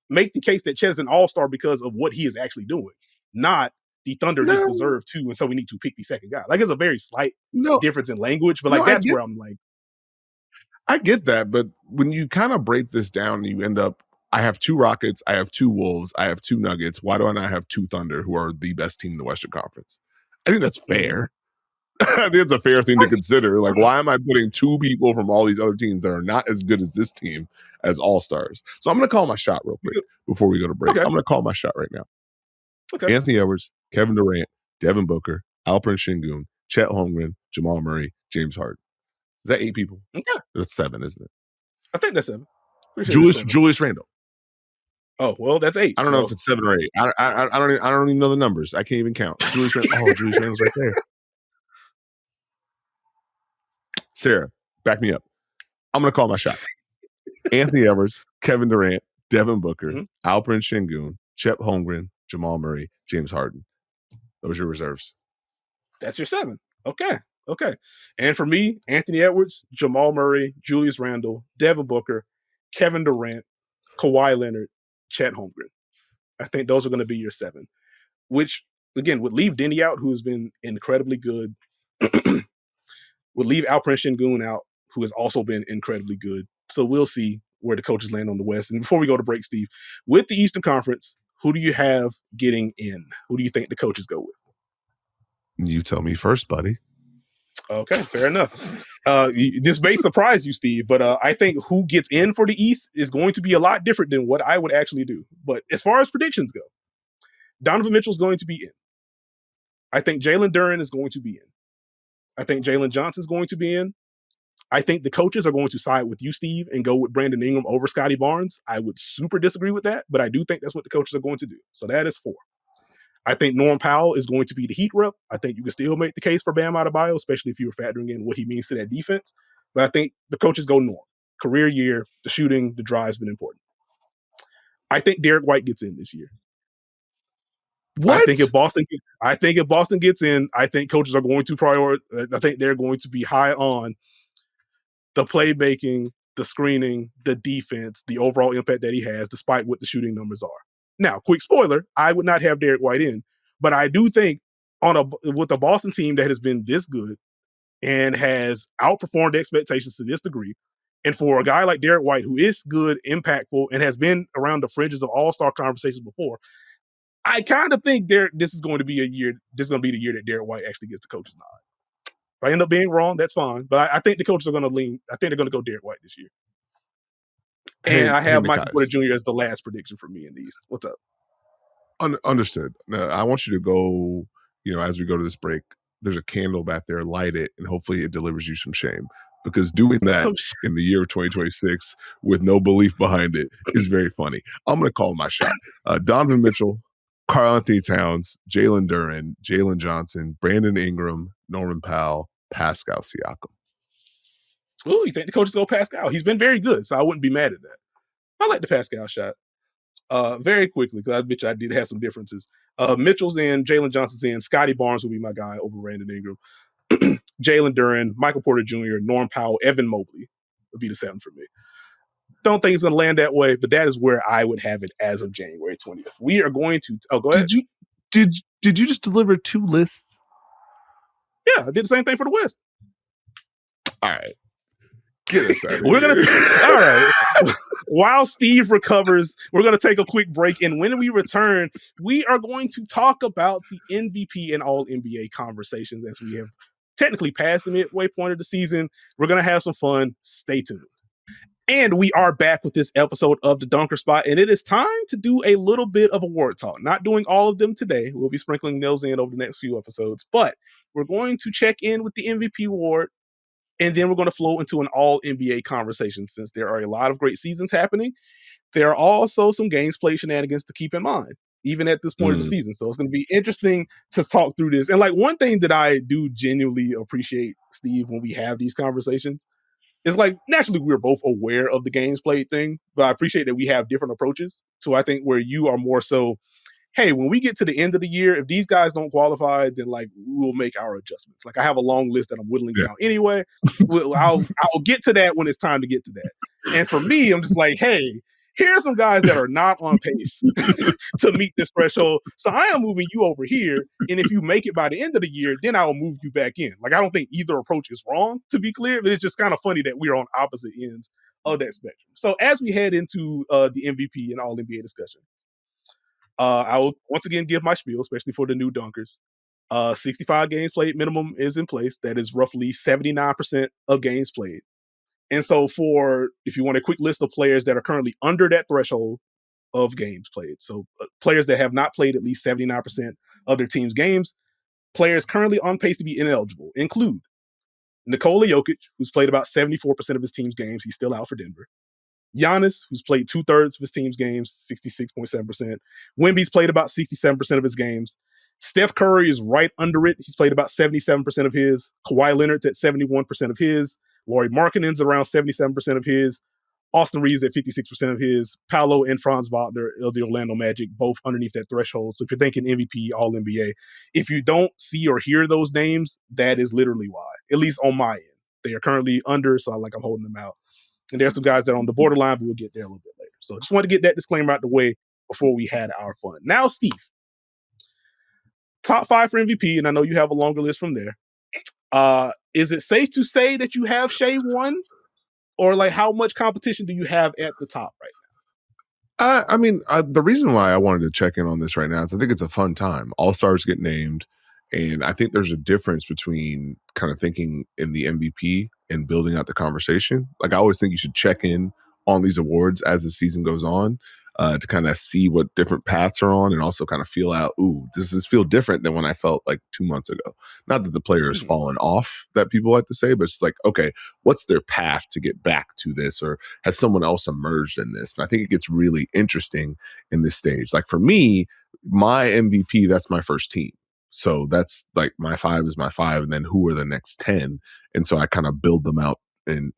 make the case that Chet is an all-star because of what he is actually doing, not the Thunder just deserve 2, and so we need to pick the second guy. Like, it's a very slight difference in language, but like that's where I'm like. I get that, but when you kind of break this down, you end up, I have 2 Rockets, I have 2 Wolves, I have 2 Nuggets. Why do I not have 2 Thunder, who are the best team in the Western Conference? I think that's fair. I think it's a fair thing to consider. Like, why am I putting 2 people from all these other teams that are not as good as this team as all-stars? So I'm going to call my shot real quick before we go to break. I'm going to call my shot right now. Anthony Edwards, Kevin Durant, Devin Booker, Alperen Şengün, Chet Holmgren, Jamal Murray, James Harden. Is that 8 people? Yeah, That's 7, isn't it? I think that's 7. Pretty sure that's 7. Julius Randle. Oh, well, that's 8. I don't know if it's 7 or 8. I don't even know the numbers. I can't even count. Julius Randle. Julius Randle's right there. Sarah, back me up. I'm going to call my shot. Anthony Edwards, Kevin Durant, Devin Booker, Alperen Şengün, Chet Holmgren, Jamal Murray, James Harden. Those are your reserves. That's your 7. Okay. And for me, Anthony Edwards, Jamal Murray, Julius Randle, Devin Booker, Kevin Durant, Kawhi Leonard, Chet Holmgren. I think those are going to be your 7, which, again, would leave Denny out, who has been incredibly good. Would leave Alperen Şengün out, who has also been incredibly good. So we'll see where the coaches land on the West. And before we go to break, Steve, with the Eastern Conference, who do you have getting in? Who do you think the coaches go with? You tell me first, buddy. Okay, fair enough. This may surprise you, Steve, but I think who gets in for the East is going to be a lot different than what I would actually do. But as far as predictions go, Donovan Mitchell's going to be in. I think Jalen Duren is going to be in. I think Jalen Johnson's going to be in. I think the coaches are going to side with you, Steve, and go with Brandon Ingram over Scotty Barnes. I would super disagree with that, but I do think that's what the coaches are going to do. So that is 4. I think Norm Powell is going to be the Heat rep. I think you can still make the case for Bam Adebayo, especially if you're factoring in what he means to that defense. But I think the coaches go Norm. Career year, the shooting, the drive's been important. I think Derek White gets in this year. What? I think if Boston gets in, I think coaches are going to prioritize. I think they're going to be high on the playmaking, the screening, the defense, the overall impact that he has, despite what the shooting numbers are. Now, quick spoiler, I would not have Derek White in, but I do think with a Boston team that has been this good and has outperformed expectations to this degree, and for a guy like Derek White, who is good, impactful, and has been around the fringes of all-star conversations before, I kind of think this is going to be the year that Derek White actually gets the coach's nod. If I end up being wrong, that's fine. But I think the coaches are going to lean. I think they're going to go Derek White this year. And I have Michael Porter Jr. as the last prediction for me in these. What's up? Understood. Now, I want you to go, as we go to this break, there's a candle back there, light it, and hopefully it delivers you some shame. Because doing that in the year of 2026 with no belief behind it is very funny. I'm going to call my shot. Donovan Mitchell, Karl-Anthony Towns, Jalen Duren, Jalen Johnson, Brandon Ingram, Norman Powell, Pascal Siakam. Oh, you think the coaches go Pascal? He's been very good, so I wouldn't be mad at that. I like the Pascal shot. Very quickly, because I bet you I did have some differences. Mitchell's in, Jalen Johnson's in, Scotty Barnes will be my guy over Brandon Ingram. Jalen Duren, Michael Porter Jr., Norm Powell, Evan Mobley would be the 7 for me. Don't think it's going to land that way, but that is where I would have it as of January 20th. We are going to. Oh, go ahead. Did you just deliver 2 lists? Yeah, I did the same thing for the West. All right. Get us out of We're here. All right. While Steve recovers, we're going to take a quick break. And when we return, we are going to talk about the MVP and all NBA conversations as we have technically passed the midway point of the season. We're going to have some fun. Stay tuned. And we are back with this episode of The Dunker Spot, and it is time to do a little bit of award talk. Not doing all of them today. We'll be sprinkling those in over the next few episodes, but we're going to check in with the MVP award, and then we're going to flow into an all-NBA conversation since there are a lot of great seasons happening. There are also some games play shenanigans to keep in mind, even at this point of the season. So it's going to be interesting to talk through this. And like one thing that I do genuinely appreciate, Steve, when we have these conversations, it's like, naturally, we're both aware of the games played thing, but I appreciate that we have different approaches. So I think where you are more so, hey, when we get to the end of the year, if these guys don't qualify, then like we'll make our adjustments. Like I have a long list that I'm whittling down anyway. I'll get to that when it's time to get to that. And for me, I'm just like, hey, here are some guys that are not on pace to meet this threshold. So I am moving you over here. And if you make it by the end of the year, then I will move you back in. Like, I don't think either approach is wrong, to be clear, but it's just kind of funny that we're on opposite ends of that spectrum. So as we head into the MVP and all NBA discussion, I will once again give my spiel, especially for the new dunkers. 65 games played minimum is in place. That is roughly 79% of games played. And so if you want a quick list of players that are currently under that threshold of games played. So players that have not played at least 79% of their team's games. Players currently on pace to be ineligible include Nikola Jokic, who's played about 74% of his team's games. He's still out for Denver. Giannis, who's played 2/3 of his team's games, 66.7%. Wemby's played about 67% of his games. Steph Curry is right under it. He's played about 77% of his. Kawhi Leonard's at 71% of his. Lauri Markkanen's around 77% of his. Austin Reeves at 56% of his. Paolo and Franz Wagner of the Orlando Magic, both underneath that threshold. So if you're thinking MVP, All NBA, if you don't see or hear those names, that is literally why, at least on my end. They are currently under, so I'm holding them out. And there's some guys that are on the borderline, but we'll get there a little bit later. So just wanted to get that disclaimer out the way before we had our fun. Now, Steve, top 5 for MVP, and I know you have a longer list from there. Is it safe to say that you have Shai 1? Or like how much competition do you have at the top right now? I mean, the reason why I wanted to check in on this right now is I think it's a fun time. All-stars get named, and I think there's a difference between kind of thinking in the MVP and building out the conversation. Like I always think you should check in on these awards as the season goes on to kind of see what different paths are on and also kind of feel out, ooh, does this feel different than when I felt like 2 months ago? Not that the player has fallen off, that people like to say, but it's like, okay, what's their path to get back to this? Or has someone else emerged in this? And I think it gets really interesting in this stage. Like for me, my MVP, that's my first team. So that's like my 5 is my 5, and then who are the next 10? And so I kind of build them out in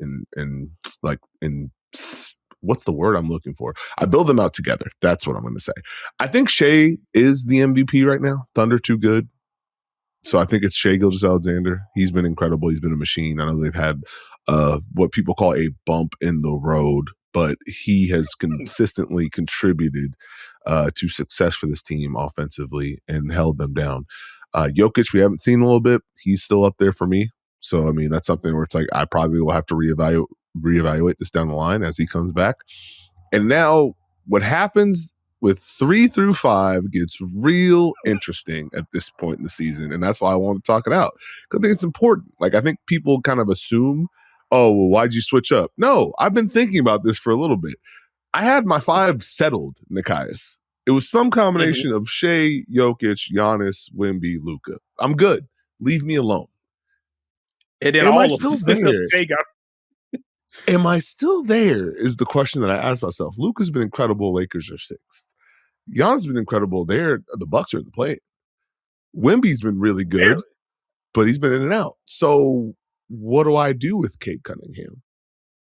what's the word I'm looking for? I build them out together. That's what I'm going to say. I think Shai is the MVP right now. Thunder too good. So I think it's Shai Gilgeous-Alexander. He's been incredible. He's been a machine. I know they've had what people call a bump in the road, but he has consistently contributed to success for this team offensively and held them down. Jokic, we haven't seen a little bit. He's still up there for me. So, I mean, that's something where it's like I probably will have to reevaluate this down the line as he comes back. And now what happens with 3 through 5 gets real interesting at this point in the season. And that's why I want to talk it out, because I think it's important. Like, I think people kind of assume, oh, well, why'd you switch up? No, I've been thinking about this for a little bit. I had my 5 settled, Nekias. It was some combination of Shai, Jokic, Giannis, Wemby, Luka. I'm good. Leave me alone. And then Am I still there? Shai got Am I still there is the question that I asked myself. Luka's been incredible. Lakers are 6th. Giannis has been incredible. The Bucks are in the play. Wemby's been really good, but he's been in and out. So what do I do with Cade Cunningham?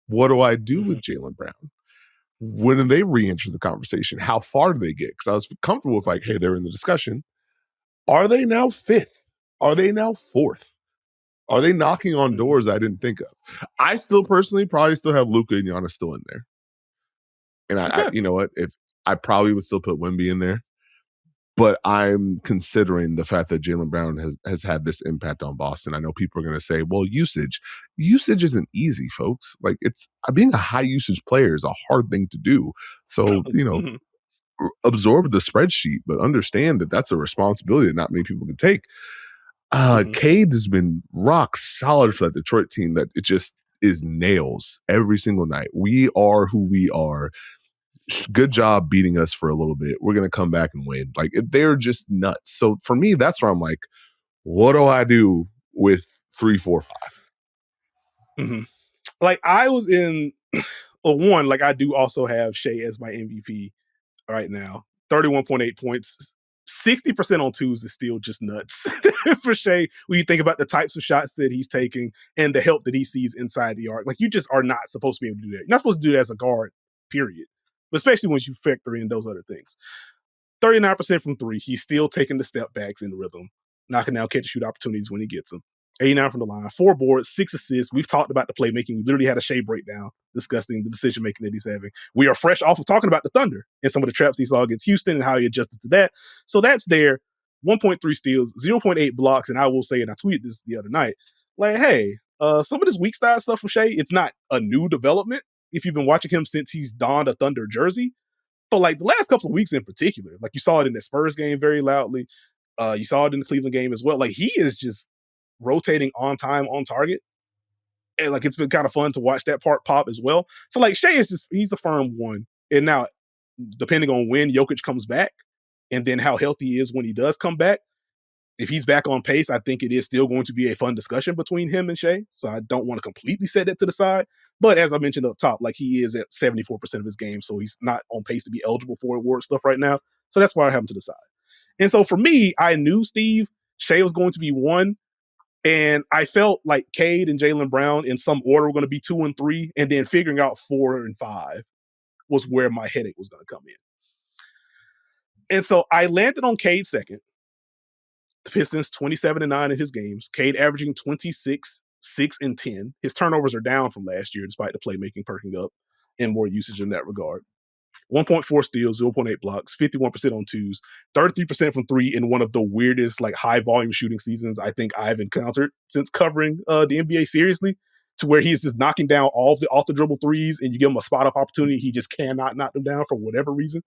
What do I do with Jaylen Brown? When do they re-enter the conversation? How far do they get? Because I was comfortable with like, hey, they're in the discussion. Are they now 5th? Are they now 4th? Are they knocking on doors I didn't think of? I still personally probably still have Luka and Giannis still in there. And I you know what? If I probably would still put Wemby in there. But I'm considering the fact that Jaylen Brown has had this impact on Boston. I know people are going to say, well, usage isn't easy, folks. Like being a high usage player is a hard thing to do. So, absorb the spreadsheet, but understand that that's a responsibility that not many people can take. Cade has been rock solid for that Detroit team that it just is nails every single night. We are who we are. Good job beating us for a little bit. We're going to come back and win. Like they're just nuts. So for me, that's where I'm like, what do I do with 3, 4, 5? Like I was in one, like I do also have Shai as my MVP right now. 31.8 points. 60% on twos is still just nuts for Shai when you think about the types of shots that he's taking and the help that he sees inside the arc. Like you just are not supposed to be able to do that. You're not supposed to do that as a guard, period. But especially once you factor in those other things. 39% from 3. He's still taking the step backs in the rhythm, knocking down catch and shoot opportunities when he gets them. 89 from the line, 4 boards, 6 assists. We've talked about the playmaking. We literally had a Shai breakdown discussing the decision making that he's having. We are fresh off of talking about the Thunder and some of the traps he saw against Houston and how he adjusted to that. So that's there. 1.3 steals, 0.8 blocks, and I will say, and I tweeted this the other night, like, hey, some of this weak style stuff from Shai, it's not a new development if you've been watching him since he's donned a Thunder jersey. But like the last couple of weeks in particular, like you saw it in the Spurs game very loudly. You saw it in the Cleveland game as well. Like he is just rotating on time, on target. And like it's been kind of fun to watch that part pop as well. So like Shai is he's a firm 1. And now, depending on when Jokic comes back and then how healthy he is when he does come back, if he's back on pace, I think it is still going to be a fun discussion between him and Shea. So I don't want to completely set that to the side. But as I mentioned up top, like he is at 74% of his game, so he's not on pace to be eligible for award stuff right now. So that's why I have him to the side. And so for me, I knew Steve Shea was going to be one, and I felt like Cade and Jaylen Brown in some order were going to be 2 and 3, and then figuring out 4 and 5 was where my headache was going to come in. And so I landed on Cade second. The Pistons 27-9 in his games. Cade averaging 26, 6, and 10. His turnovers are down from last year, despite the playmaking perking up and more usage in that regard. 1.4 steals, 0.8 blocks, 51% on twos, 33% from three in one of the weirdest, like high volume shooting seasons I think I've encountered since covering the NBA seriously, to where he's just knocking down all of the off the dribble threes, and you give him a spot up opportunity, he just cannot knock them down for whatever reason.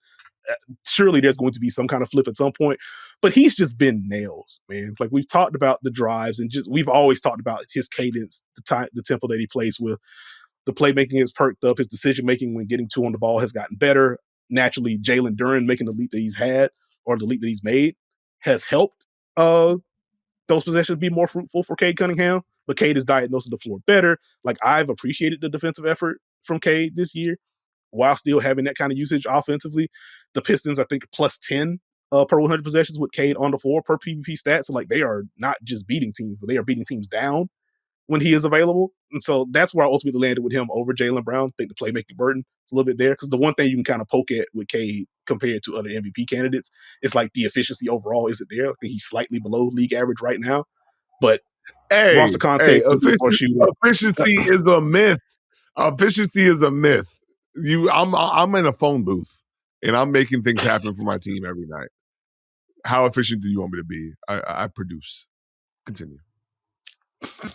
Surely there's going to be some kind of flip at some point, but he's just been nails, man. Like we've talked about the drives, and just we've always talked about his cadence, the tempo that he plays with. The playmaking has perked up. His decision making when getting two on the ball has gotten better. Naturally, Jalen Duren making the leap that he's had, or the leap that he's made, has helped those possessions be more fruitful for Cade Cunningham. But Cade is diagnosing the floor better. Like I've appreciated the defensive effort from Cade this year, while still having that kind of usage offensively. The Pistons, I think, plus 10 per 100 possessions with Cade on the floor per PvP stats. So like they are not just beating teams, but they are beating teams down when he is available. And so that's where I ultimately landed with him over Jaylen Brown. I think the playmaking burden is a little bit there, because the one thing you can kind of poke at with Cade compared to other MVP candidates is like the efficiency overall isn't there. I think he's slightly below league average right now, but roster context, efficiency is a myth. Efficiency is a myth. I'm in a phone booth and I'm making things happen for my team every night. How efficient do you want me to be? I produce. Continue.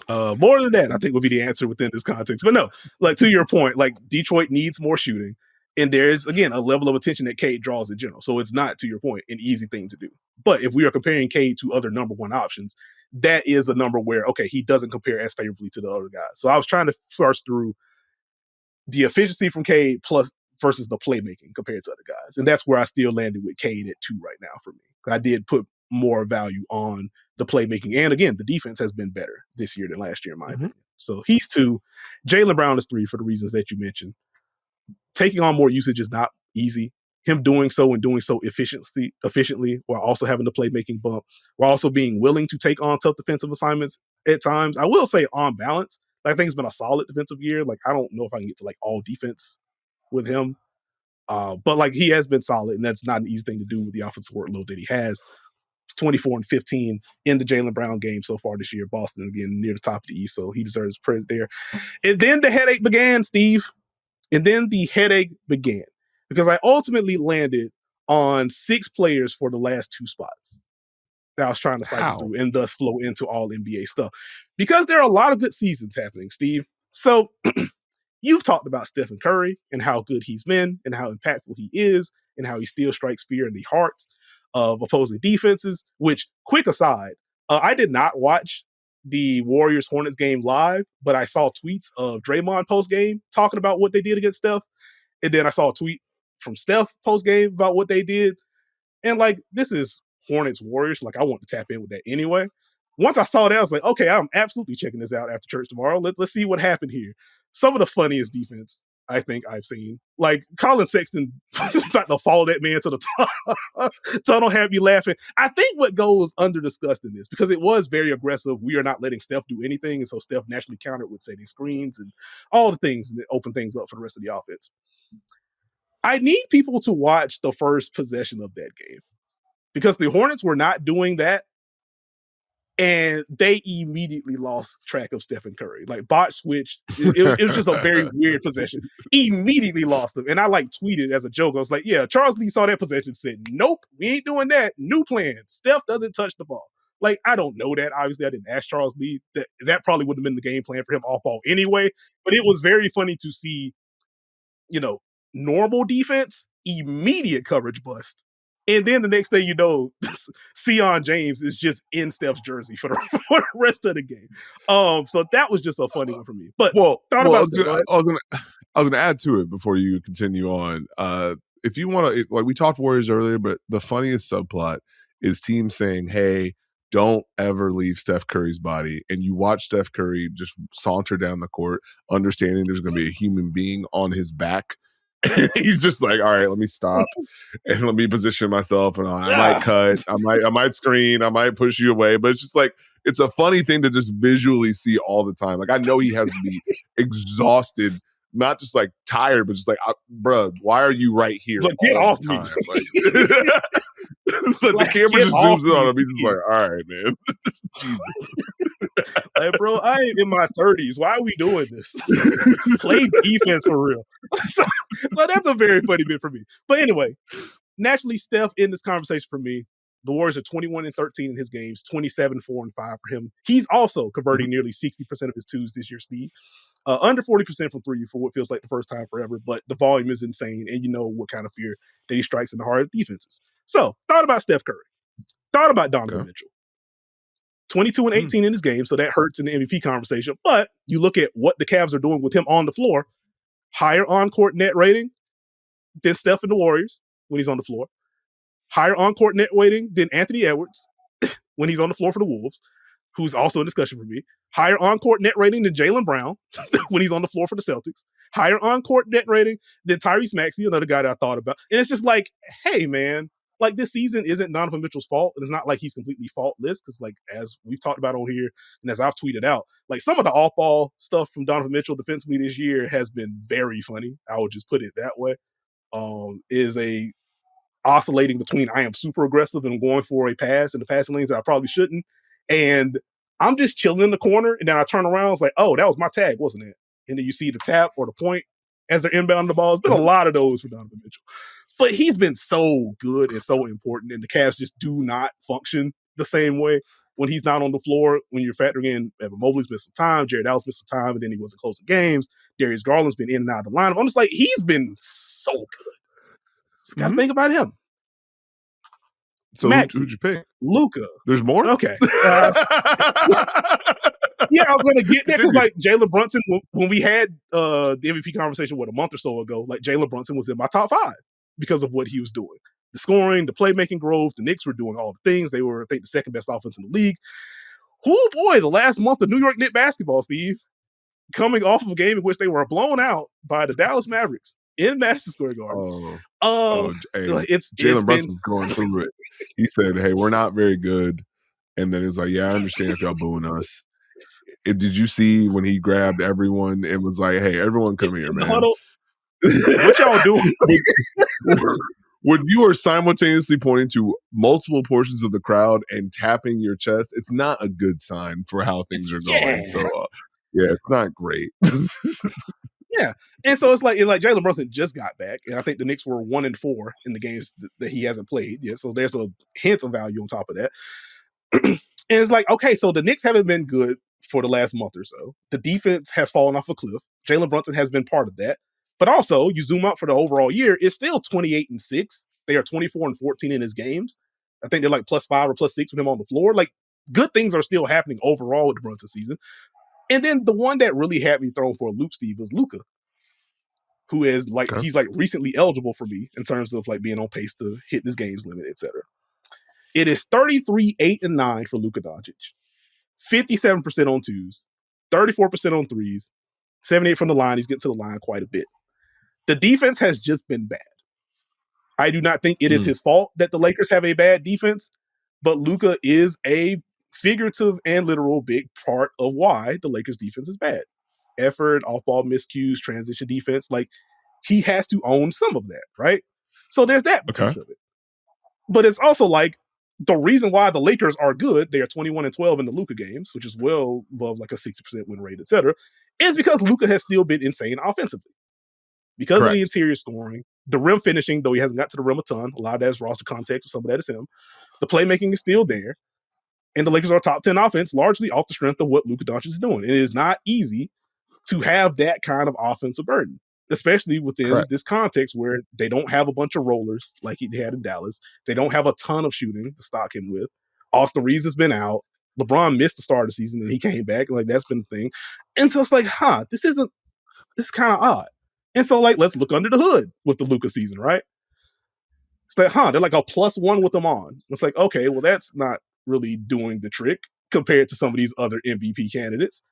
More than that, I think would be the answer within this context. But no, like to your point, like Detroit needs more shooting. And there's, again, a level of attention that Cade draws in general. So it's not, to your point, an easy thing to do. But if we are comparing Cade to other number one options, that is a number where, okay, he doesn't compare as favorably to the other guys. So I was trying to parse through the efficiency from Cade plus versus the playmaking compared to other guys. And that's where I still landed with Cade at 2 right now for me. I did put more value on the playmaking. And again, the defense has been better this year than last year, in my opinion. So he's 2. Jaylen Brown is 3 for the reasons that you mentioned. Taking on more usage is not easy. Him doing so and doing so efficiently while also having the playmaking bump, while also being willing to take on tough defensive assignments at times. I will say on balance, I think it's been a solid defensive year. Like, I don't know if I can get to like all defense with him. But like he has been solid, and that's not an easy thing to do with the offensive workload that he has. 24 and 15 in the Jaylen Brown game so far this year. Boston, again, near the top of the East, so he deserves credit there. And then the headache began, Steve. And then the headache began, because I ultimately landed on 6 players for the last 2 spots that I was trying to cycle through and thus flow into all NBA stuff. Because there are a lot of good seasons happening, Steve. So you've talked about Stephen Curry and how good he's been and how impactful he is and how he still strikes fear in the hearts of opposing defenses, which, quick aside, I did not watch the Warriors-Hornets game live, but I saw tweets of Draymond post-game talking about what they did against Steph. And then I saw a tweet from Steph post-game about what they did. And like, this is Hornets-Warriors. Like, I want to tap in with that anyway. Once I saw that, I was like, okay, I'm absolutely checking this out after church tomorrow. Let's see what happened here. Some of the funniest defense I think I've seen. Like, Colin Sexton about to follow that man to the tunnel, have me laughing. I think what goes under-discussed in this, because it was very aggressive, we are not letting Steph do anything, and so Steph naturally countered with setting screens and all the things that open things up for the rest of the offense. I need people to watch the first possession of that game, because the Hornets were not doing that, and they immediately lost track of Stephen Curry. Like, bot switch. It was just a very weird possession. Immediately lost him. And I like tweeted as a joke. I was like, yeah, Charles Lee saw that possession and said, nope, we ain't doing that. New plan. Steph doesn't touch the ball. Like, I don't know that. Obviously, I didn't ask Charles Lee. That probably would have been the game plan for him off ball anyway. But it was very funny to see, normal defense, immediate coverage bust. And then the next thing you know, Sion James is just in Steph's jersey for the rest of the game. So that was just a funny one for me. But I was going to add to it before you continue on. If you want to, like we talked Warriors earlier, but the funniest subplot is teams saying, "Hey, don't ever leave Steph Curry's body. And you watch Steph Curry just saunter down the court, understanding there's going to be a human being on his back. And he's just like, all right, let me stop and let me position myself. And I might cut, I might screen, I might push you away. But it's just like, it's a funny thing to just visually see all the time. Like, I know he has to be exhausted, not just like tired, but just like, bruh, why are you right here? But get off me. Like, the camera just zooms in on him. He's just like, all right, man. Jesus. Like, bro, I ain't in my 30s. Why are we doing this? Play defense for real. So that's a very funny bit for me. But anyway, naturally, Steph in this conversation for me, the Warriors are 21-13 in his games, 27-4-5 for him. He's also converting nearly 60% of his twos this year, Steve. Under 40% from three for what feels like the first time forever, but the volume is insane, and you know what kind of fear that he strikes in the heart of defenses. So, thought about Steph Curry. Thought about Donovan Mitchell. 22-18 in his game, so that hurts in the MVP conversation. But you look at what the Cavs are doing with him on the floor, higher on-court net rating than Steph and the Warriors when he's on the floor, higher on-court net rating than Anthony Edwards when he's on the floor for the Wolves, who's also in discussion for me, higher on-court net rating than Jaylen Brown when he's on the floor for the Celtics, higher on-court net rating than Tyrese Maxey, another guy that I thought about. And it's just like, hey, man, like, this season isn't Donovan Mitchell's fault. And it's not like he's completely faultless because, like, as we've talked about on here and as I've tweeted out, like, some of the off-ball stuff from Donovan Mitchell defensively this year has been very funny. I would just put it that way. Is a oscillating between I am super aggressive and going for a pass in the passing lanes that I probably shouldn't. And I'm just chilling in the corner. And then I turn around. It's like, oh, that was my tag, wasn't it? And then you see the tap or the point as they're inbounding the ball. It's been a lot of those for Donovan Mitchell. But he's been so good and so important. And the Cavs just do not function the same way when he's not on the floor. When you're factoring in Evan Mobley's missed some time, Jared Allen's missed some time, and then he wasn't closing games. Darius Garland's been in and out of the lineup. I'm just like, he's been so good. Just got to think about him. So who'd you pick? Luka. There's more? Okay. Yeah, I was going to get there because, like, Jalen Brunson, when we had the MVP conversation, a month or so ago, like, Jalen Brunson was in my top 5 because of what he was doing. The scoring, the playmaking growth, the Knicks were doing all the things. They were, I think, the second best offense in the league. Oh, boy, the last month of New York Knicks basketball, Steve, coming off of a game in which they were blown out by the Dallas Mavericks in Madison Square Garden. It's Jalen Brunson's going through it. He said, hey, we're not very good. And then it's like, yeah, I understand if y'all booing us. Did you see when he grabbed everyone and was like, hey, everyone come here, man. What y'all doing? When you are simultaneously pointing to multiple portions of the crowd and tapping your chest, it's not a good sign for how things are going. Yeah. So, it's not great. Yeah. And so it's like Jalen Brunson just got back, and I think the Knicks were 1-4 in the games that he hasn't played yet. So there's a hint of value on top of that. And it's like, okay, so the Knicks haven't been good for the last month or so. The defense has fallen off a cliff. Jalen Brunson has been part of that. But also, you zoom out for the overall year, it's still 28-6. They are 24-14 in his games. I think they're like +5 or +6 with him on the floor. Like, good things are still happening overall with the Brunson season. And then the one that really had me thrown for a loop, Steve, was Luka, who is like, he's like recently eligible for me in terms of like being on pace to hit this game's limit, etc. It is 33-8-9 for Luka Doncic, 57% on twos, 34% on threes, 78 from the line. He's getting to the line quite a bit. The defense has just been bad. I do not think it is his fault that the Lakers have a bad defense, but Luka is a figurative and literal big part of why the Lakers defense is bad. Effort, off-ball miscues, transition defense. Like, he has to own some of that, right? So there's that piece of it. But it's also like, the reason why the Lakers are good, they are 21-12 in the Luka games, which is well above like a 60% win rate, etc., is because Luka has still been insane offensively. Because of the interior scoring, the rim finishing, though he hasn't got to the rim a ton, a lot of that is roster context, some of that is him. The playmaking is still there. And the Lakers are top 10 offense, largely off the strength of what Luka Doncic is doing. And it is not easy to have that kind of offensive burden, especially within this context where they don't have a bunch of rollers like he had in Dallas. They don't have a ton of shooting to stock him with. Austin Reeves has been out. LeBron missed the start of the season and he came back. Like, that's been the thing. And so it's like, this is kind of odd. And so, like, let's look under the hood with the Luka season, right? It's like, they're like a +1 with them on. It's like, okay, well, that's not really doing the trick compared to some of these other MVP candidates.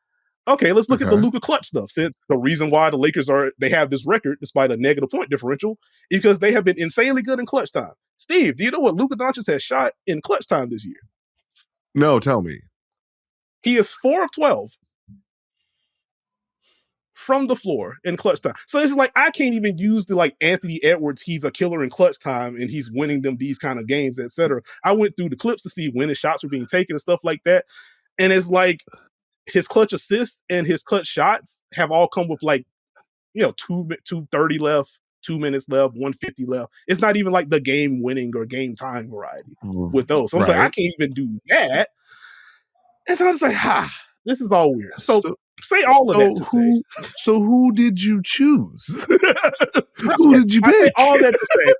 Okay, let's look at the Okay. Luka clutch stuff. Since the reason why the Lakers have this record despite a negative point differential is because they have been insanely good in clutch time. Steve, do you know what Luka Doncic has shot in clutch time this year? No, tell me. He is 4 of 12 from the floor in clutch time. So it's like I can't even use the like Anthony Edwards, he's a killer in clutch time and he's winning them these kind of games, etc. I went through the clips to see when his shots were being taken and stuff like that. And it's like his clutch assists and his clutch shots have all come with like, 230 left, 2 minutes left, 150 left. It's not even like the game winning or game time variety with those. So I was like, I can't even do that. And so I was like, this is all weird. So say all of that to say. So who did you choose? Who did you pick? I say all that to say.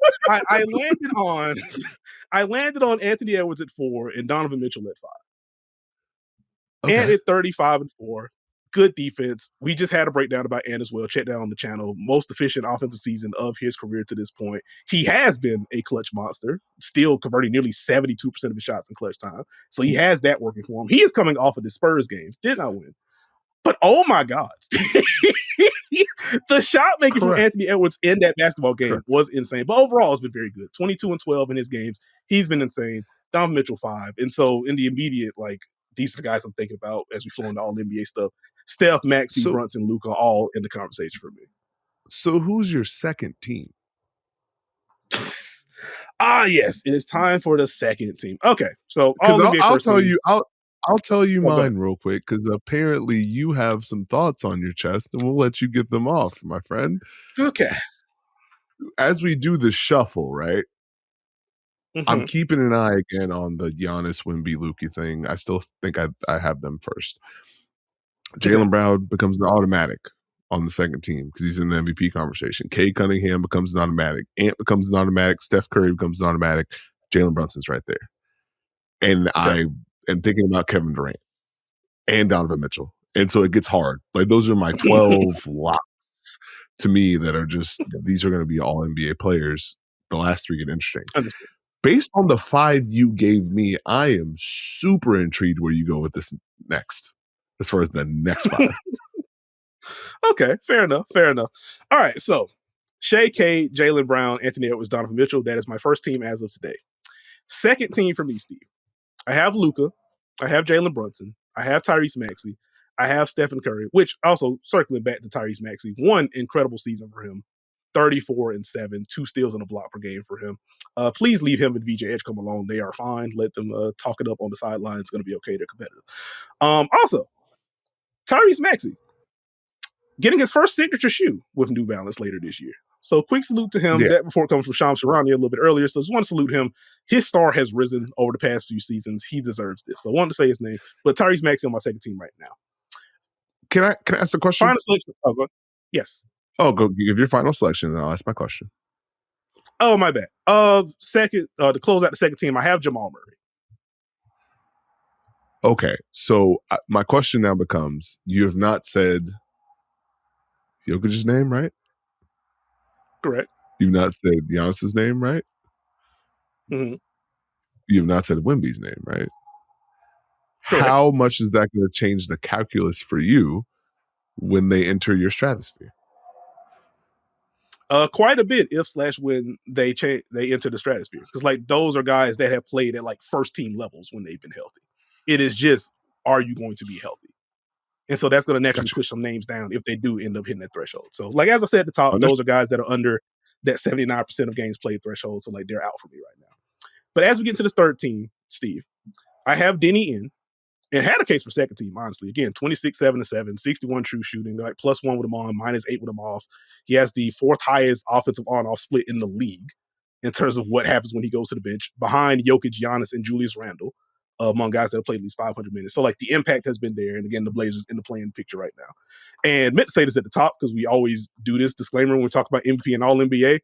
I landed on Anthony Edwards at 4 and Donovan Mitchell at 5. Okay. And at 35 and 4. Good defense. We just had a breakdown about Ant as well. Check that on the channel. Most efficient offensive season of his career to this point. He has been a clutch monster, still converting nearly 72% of his shots in clutch time. So he has that working for him. He is coming off of the Spurs game. Did not win. But oh my God, the shot making from Anthony Edwards in that basketball game was insane. But overall, it's been very good. 22 and 12 in his games. He's been insane. Donovan Mitchell 5. And so in the immediate, like, these are the guys I'm thinking about as we flow into all NBA stuff. Steph, Maxey, Brunson, Luka, all in the conversation for me. So who's your second team? Yes, it is time for the second team. Okay, so I'll tell you mine real quick because apparently you have some thoughts on your chest, and we'll let you get them off, my friend. Okay. As we do the shuffle, right? Mm-hmm. I'm keeping an eye again on the Giannis, Wemby, Luka thing. I still think I have them first. Jaylen Brown becomes an automatic on the second team because he's in the MVP conversation. Cade Cunningham becomes an automatic. Ant becomes an automatic. Steph Curry becomes an automatic. Jalen Brunson's right there. And I am thinking about Kevin Durant and Donovan Mitchell. And so it gets hard. Like those are my 12 locks to me that are just, these are going to be all NBA players. The last 3 get interesting. Understood. Based on the 5 you gave me, I am super intrigued where you go with this next, as far as the next 5. Okay, fair enough. All right, so Shea, Cade, Jaylen Brown, Anthony Edwards, Donovan Mitchell. That is my first team as of today. Second team for me, Steve. I have Luka. I have Jalen Brunson. I have Tyrese Maxey. I have Stephen Curry, which also circling back to Tyrese Maxey, one incredible season for him. 34 and 7, 2 steals and a block per game for him. Please leave him and VJ Edge come along. They are fine. Let them talk it up on the sideline. It's going to be okay. They're competitive. Also, Tyrese Maxey getting his first signature shoe with New Balance later this year. So quick salute to him. That report comes from Shams Charania a little bit earlier. So just want to salute him. His star has risen over the past few seasons. He deserves this. So I wanted to say his name. But Tyrese Maxey on my second team right now. Can I ask a question? Final selection. Yes. Oh, go give your final selection, and I'll ask my question. Oh, my bad. Second, to close out the second team, I have Jamal Murray. Okay, so my question now becomes: you have not said Jokic's name, right? Correct. You've not said Giannis's name, right? Mm-hmm. You've not said Wemby's name, right? Correct. How much is that going to change the calculus for you when they enter your stratosphere? Quite a bit when they enter the stratosphere, because like those are guys that have played at like first team levels when they've been healthy. It is just, are you going to be healthy? And so that's going to naturally push some names down if they do end up hitting that threshold. So like as I said at the top, those are guys that are under that 79% of games played threshold. So like they're out for me right now. But as we get into this third team, Steve, I have Denny in. And had a case for second team, honestly. Again, 26, 7 7, 61 true shooting, like +1 with him on, -8 with him off. He has the 4th highest offensive on-off split in the league in terms of what happens when he goes to the bench, behind Jokic, Giannis, and Julius Randle, among guys that have played at least 500 minutes. So, like, the impact has been there. And again, the Blazers in the playing picture right now. And meant to say this at the top because we always do this disclaimer when we talk about MVP and all NBA.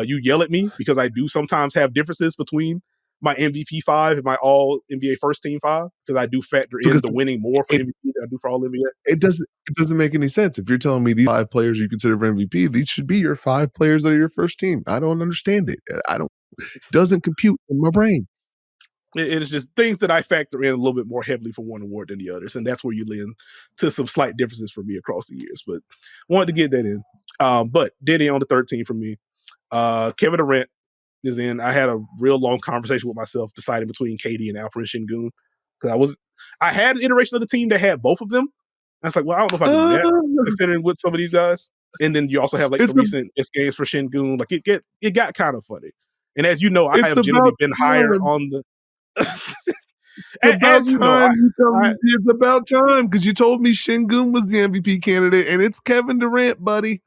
You yell at me because I do sometimes have differences between my MVP 5 and my all NBA first team 5, because I do factor in the winning more for MVP than I do for all NBA. It doesn't make any sense. If you're telling me these 5 players you consider for MVP, these should be your 5 players that are your first team. I don't understand it. It doesn't compute in my brain. It is just things that I factor in a little bit more heavily for one award than the others, and that's where you lean to some slight differences for me across the years. But wanted to get that in. But Denny on the 13 for me. Kevin Durant is in. I had a real long conversation with myself deciding between KD and Alperen Sengun because I had an iteration of the team that had both of them. I was like, well, I don't know if I can do that considering with some of these guys. And then you also have like the recent games for Sengun. Like it got kind of funny. And as you know, I have generally been higher on the. It's about time because you told me Sengun was the MVP candidate, and it's Kevin Durant, buddy.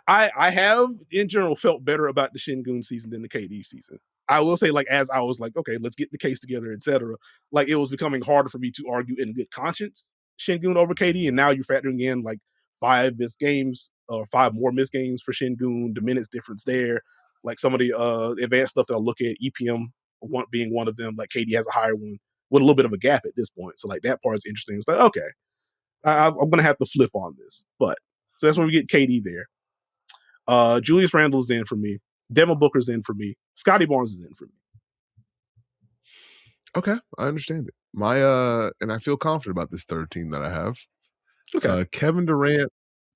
I have in general felt better about the Sengun season than the KD season. I will say, like, as I was like, okay, let's get the case together, etc. Like, it was becoming harder for me to argue in good conscience Sengun over KD, and now you're factoring in like 5 missed games or 5 more missed games for Sengun, the minutes difference there, like some of the advanced stuff that I look at, EPM being one of them. Like KD has a higher one with a little bit of a gap at this point, so like that part's interesting. It's like, okay, I'm gonna have to flip on this, but so that's where we get KD there. Julius Randle's in for me. Devin Booker's in for me. Scotty Barnes is in for me. Okay, I understand it. And I feel confident about this third team that I have. Okay. Kevin Durant,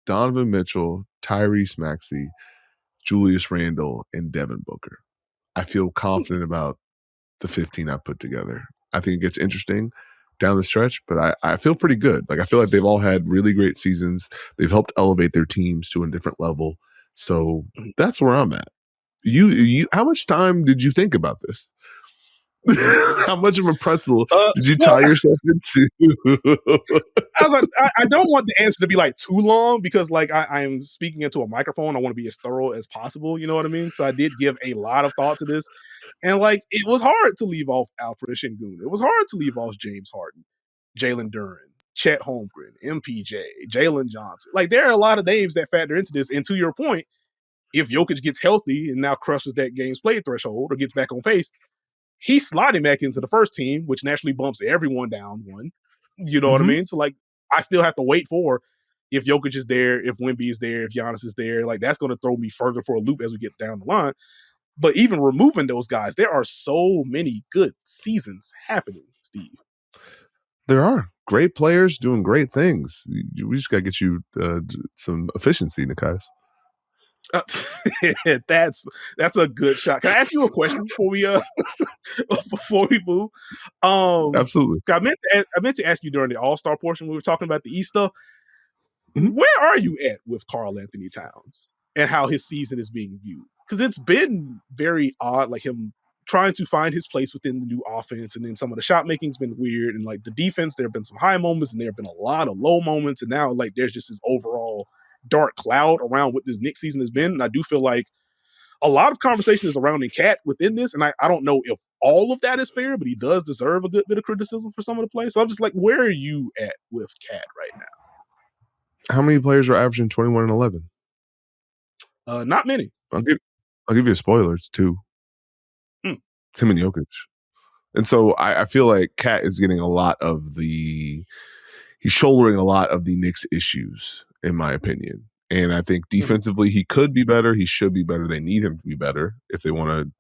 Donovan Mitchell, Tyrese Maxey, Julius Randle, and Devin Booker. I feel confident about the 15 I put together. I think it gets interesting down the stretch, but I feel pretty good. Like I feel like they've all had really great seasons. They've helped elevate their teams to a different level. So that's where I'm at. You how much time did you think about this? How much of a pretzel did you tie yourself into? I don't want the answer to be like too long because like I'm speaking into a microphone. I want to be as thorough as possible. You know what I mean? So I did give a lot of thought to this. And like it was hard to leave off Alfred Sengun. It was hard to leave off James Harden, Jalen Duren, Chet Holmgren, MPJ, Jalen Johnson. Like there are a lot of names that factor into this. And to your point, if Jokic gets healthy and now crushes that game's play threshold or gets back on pace, he's sliding back into the first team, which naturally bumps everyone down one. You know what I mean? So like I still have to wait for if Jokic is there, if Wemby is there, if Giannis is there. Like that's going to throw me further for a loop as we get down the line. But even removing those guys, there are so many good seasons happening, Steve. There are great players doing great things. We just got to get you some efficiency, Nekias. That's a good shot. Can I ask you a question before we move? Absolutely. I meant to ask you during the All-Star portion when we were talking about the East stuff. Where are you at with Karl Anthony Towns and how his season is being viewed? Because it's been very odd, like him trying to find his place within the new offense, and then some of the shot making's been weird, and like the defense, there have been some high moments and there have been a lot of low moments, and now like there's just this overall dark cloud around what this Knicks season has been. And I do feel like a lot of conversation is surrounding Cat within this, and I don't know if all of that is fair, but he does deserve a good bit of criticism for some of the plays. So I'm just like, where are you at with Cat right now? How many players are averaging 21 and 11? Not many. I'll give you a spoiler. It's 2. Tim and Jokic. And so I feel like Cat is getting he's shouldering a lot of the Knicks issues, in my opinion. And I think defensively, he could be better. He should be better. They need him to be better if they want to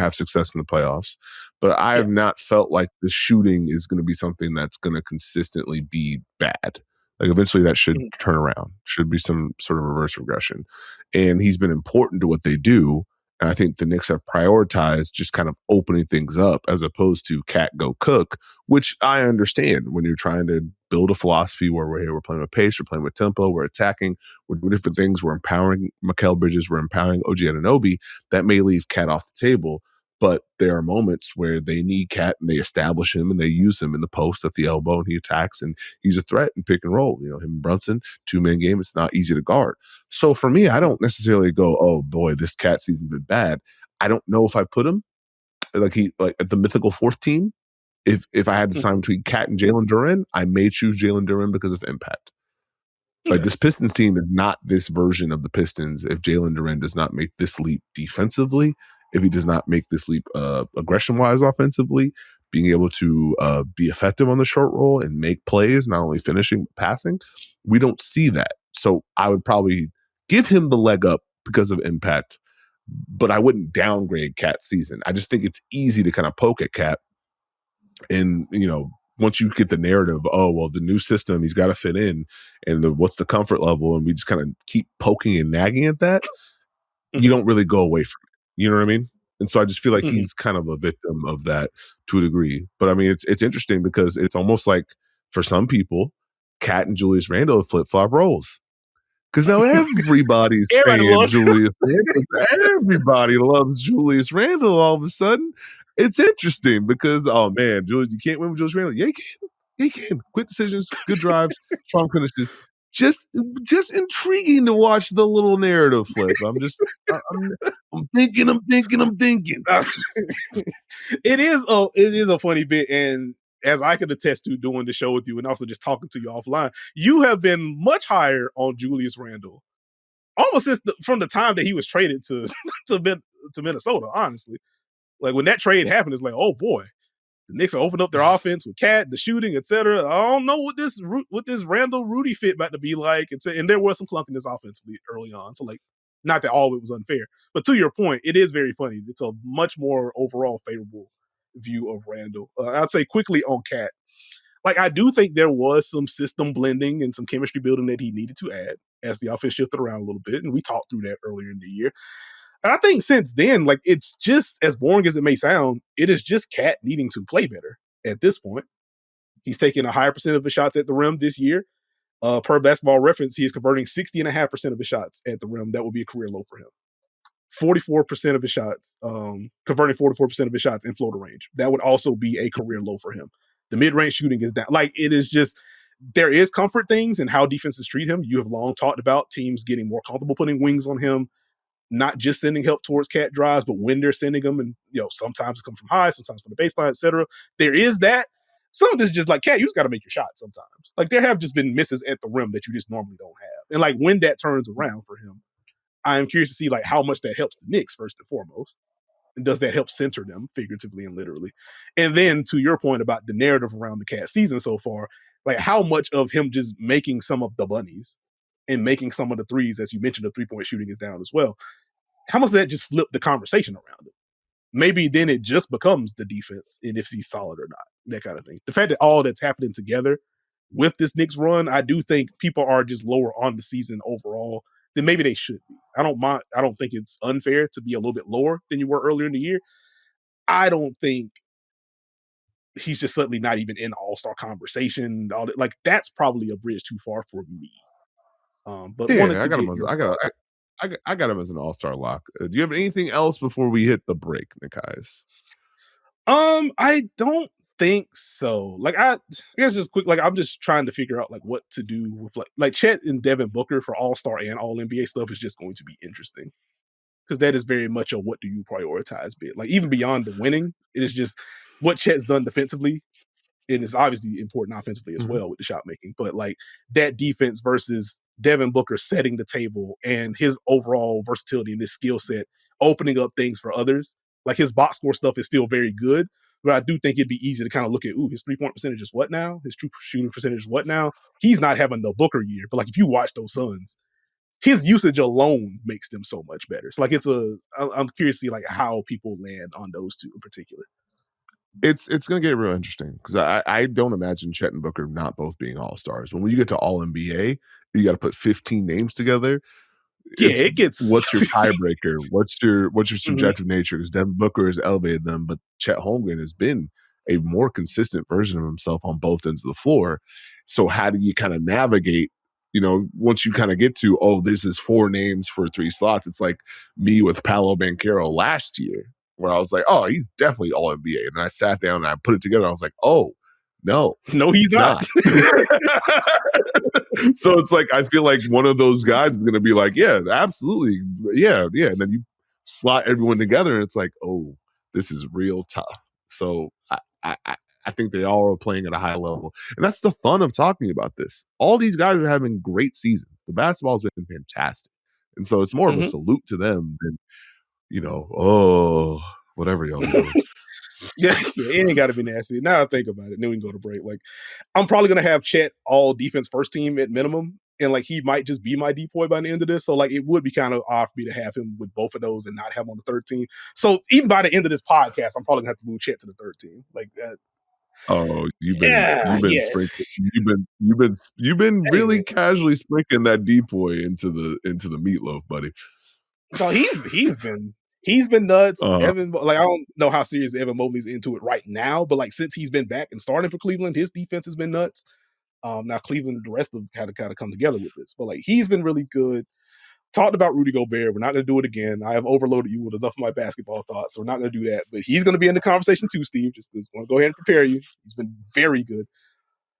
have success in the playoffs. But I have not felt like the shooting is going to be something that's going to consistently be bad. Like eventually that should turn around, should be some sort of reverse regression. And he's been important to what they do. And I think the Knicks have prioritized just kind of opening things up as opposed to Cat go cook, which I understand when you're trying to build a philosophy where we're playing with pace, we're playing with tempo, we're attacking, we're doing different things, we're empowering Mikal Bridges, we're empowering OG Anunoby. That may leave Cat off the table, but there are moments where they need Cat and they establish him and they use him in the post at the elbow and he attacks and he's a threat in pick and roll. You know, him and Brunson, 2-man game, it's not easy to guard. So for me, I don't necessarily go, oh boy, this Cat season's been bad. I don't know if I put him like at the mythical 4th team. If I had to decide between Cat and Jalen Duren, I may choose Jalen Duren because of impact. Like this Pistons team is not this version of the Pistons if Jalen Duren does not make this leap defensively, if he does not make this leap aggression-wise offensively, being able to be effective on the short roll and make plays, not only finishing but passing. We don't see that. So I would probably give him the leg up because of impact, but I wouldn't downgrade Cat's season. I just think it's easy to kind of poke at Cat. And, once you get the narrative, oh, well, the new system, he's got to fit in, and what's the comfort level, and we just kind of keep poking and nagging at that, you don't really go away from it. You know what I mean? And so I just feel like he's kind of a victim of that to a degree. But I mean, it's interesting because it's almost like for some people, Cat and Julius Randle have flip-flop roles. Because now everybody's saying Julius Randle. Everybody loves Julius Randle all of a sudden. It's interesting because, oh man, you can't win with Julius Randle. Yeah, you can. Yeah, you can. Quick decisions, good drives, strong finishes. Just intriguing to watch the little narrative flip. I'm thinking. It is a funny bit, and as I could attest to doing the show with you and also just talking to you offline, you have been much higher on Julius Randle almost since from the time that he was traded to to Minnesota. Honestly, like when that trade happened, it's like, oh boy, the Knicks are opening up their offense with Cat, the shooting, etc. I don't know what this Randle Rudy fit about to be like. And there was some clunkiness offensively early on. So like, not that all of it was unfair, but to your point, it is very funny. It's a much more overall favorable view of Randle. I'd say quickly on Cat. Like, I do think there was some system blending and some chemistry building that he needed to add as the offense shifted around a little bit. And we talked through that earlier in the year. And I think since then, like, it's just as boring as it may sound, it is just Cat needing to play better at this point. He's taking a higher percent of his shots at the rim this year. Per Basketball Reference, he is converting 60.5% of his shots at the rim. That would be a career low for him. 44% of his shots, converting 44% of his shots in floater range. That would also be a career low for him. The mid-range shooting is down. Like, it is just, there is comfort things in how defenses treat him. You have long talked about teams getting more comfortable putting wings on him, not just sending help towards Cat drives, but when they're sending them, and sometimes it comes from high, sometimes from the baseline, etc. There is that. Some of this is just like, Cat, you just got to make your shot sometimes. Like, there have just been misses at the rim that you just normally don't have. And like, when that turns around for him, I'm curious to see like how much that helps the Knicks first and foremost. And does that help center them figuratively and literally? And then to your point about the narrative around the Cat season so far, like how much of him just making some of the bunnies and making some of the threes, as you mentioned, the 3-point shooting is down as well. How much of that just flipped the conversation around it? Maybe then it just becomes the defense and if he's solid or not, that kind of thing. The fact that all that's happening together with this Knicks run, I do think people are just lower on the season overall than maybe they should be. I don't think it's unfair to be a little bit lower than you were earlier in the year. I don't think he's just suddenly not even in All-Star conversation. All that. Like, that's probably a bridge too far for me. But yeah, wanted to I got him as an All-Star lock. Do you have anything else before we hit the break, Nekias? I don't think so. Like, I guess just quick, like, I'm just trying to figure out like what to do with like Chet and Devin Booker for All-Star and All NBA stuff is just going to be interesting. Because that is very much a what do you prioritize bit. Like, even beyond the winning, it is just what Chet's done defensively. And it's obviously important offensively as well with the shot making. But like that defense versus Devin Booker setting the table and his overall versatility and his skill set, opening up things for others. Like, his box score stuff is still very good. But I do think it'd be easy to kind of look at, his 3-point percentage is what now? His true shooting percentage is what now? He's not having the Booker year. But like, if you watch those Suns, his usage alone makes them so much better. So like, I'm curious to see like how people land on those two in particular. It's going to get real interesting because I don't imagine Chet and Booker not both being All-Stars. When you get to All NBA, you got to put 15 names together. Yeah, it gets. What's your tiebreaker? What's your subjective nature? Because Devin Booker has elevated them, but Chet Holmgren has been a more consistent version of himself on both ends of the floor. So how do you kind of navigate? Once you kind of get to, this is 4 names for 3 slots. It's like me with Paolo Banchero last year, where I was like, he's definitely All NBA. And then I sat down and I put it together. And I was like, no, he's not. So it's like, I feel like one of those guys is going to be like, yeah, absolutely. Yeah. And then you slot everyone together and it's like, this is real tough. So I think they all are playing at a high level. And that's the fun of talking about this. All these guys are having great seasons. The basketball has been fantastic. And so it's more of a salute to them than, whatever y'all do. Yeah, it ain't got to be nasty. Now I think about it, then we can go to break. Like, I'm probably going to have Chet all defense first team at minimum. and like he might just be my decoy by the end of this. So like it would be kind of odd for me to have him with both of those and not have him on the third team. So even by the end of this podcast, I'm probably gonna have to move Chet to the third team. Like that. Oh, you've Yeah, been yes. sprinkling. You've been Hey, really man. casually sprinkling that depoy into the meatloaf, buddy. No, he's been nuts. Uh, Evan, like I don't know how serious Evan Mobley's into it right now, but like since he's been back and starting for Cleveland, his defense has been nuts. Now Cleveland, the rest of them had to kind of come together with this, but like he's been really good. Talked about Rudy Gobert. We're not going to do it again. I have overloaded you with enough of my basketball thoughts, so we're not going to do that. But he's going to be in the conversation too, Steve. Just want to go ahead and prepare you. He's been very good.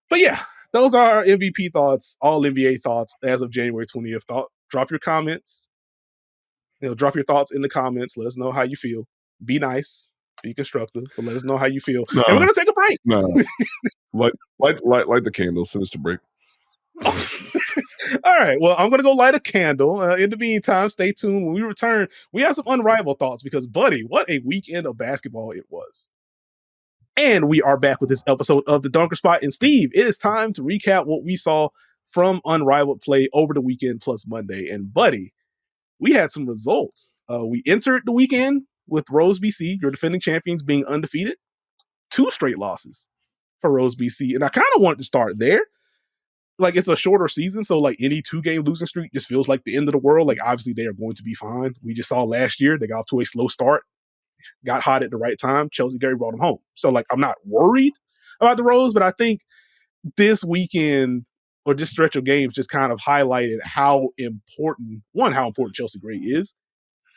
But yeah, those are our MVP thoughts, all NBA thoughts as of January 20th. Drop your comments. Drop your thoughts in the comments. Let us know how you feel. Be nice, be constructive, but let us know how you feel. no, And we're going to take a break. no. Light the candle. Send us to break. All right. Well, I'm going to go light a candle. In the meantime, stay tuned. When we return, we have some unrivaled thoughts because, buddy, what a weekend of basketball it was. And we are back with this episode of the Dunker Spot. And Steve, it is time to recap what we saw from unrivaled play over the weekend plus Monday. And, buddy, we had some results. We entered the weekend with Rose BC, your defending champions, being undefeated. 2 straight losses for Rose BC. And I kind of wanted to start there. Like it's a shorter season, so like any 2-game losing streak just feels like the end of the world. Like obviously they are going to be fine. We just saw last year they got off to a slow start, got hot at the right time. Chelsea Gary brought them home. So like I'm not worried about the Rose, but I think this weekend or this stretch of games just kind of highlighted how important Chelsea Gray is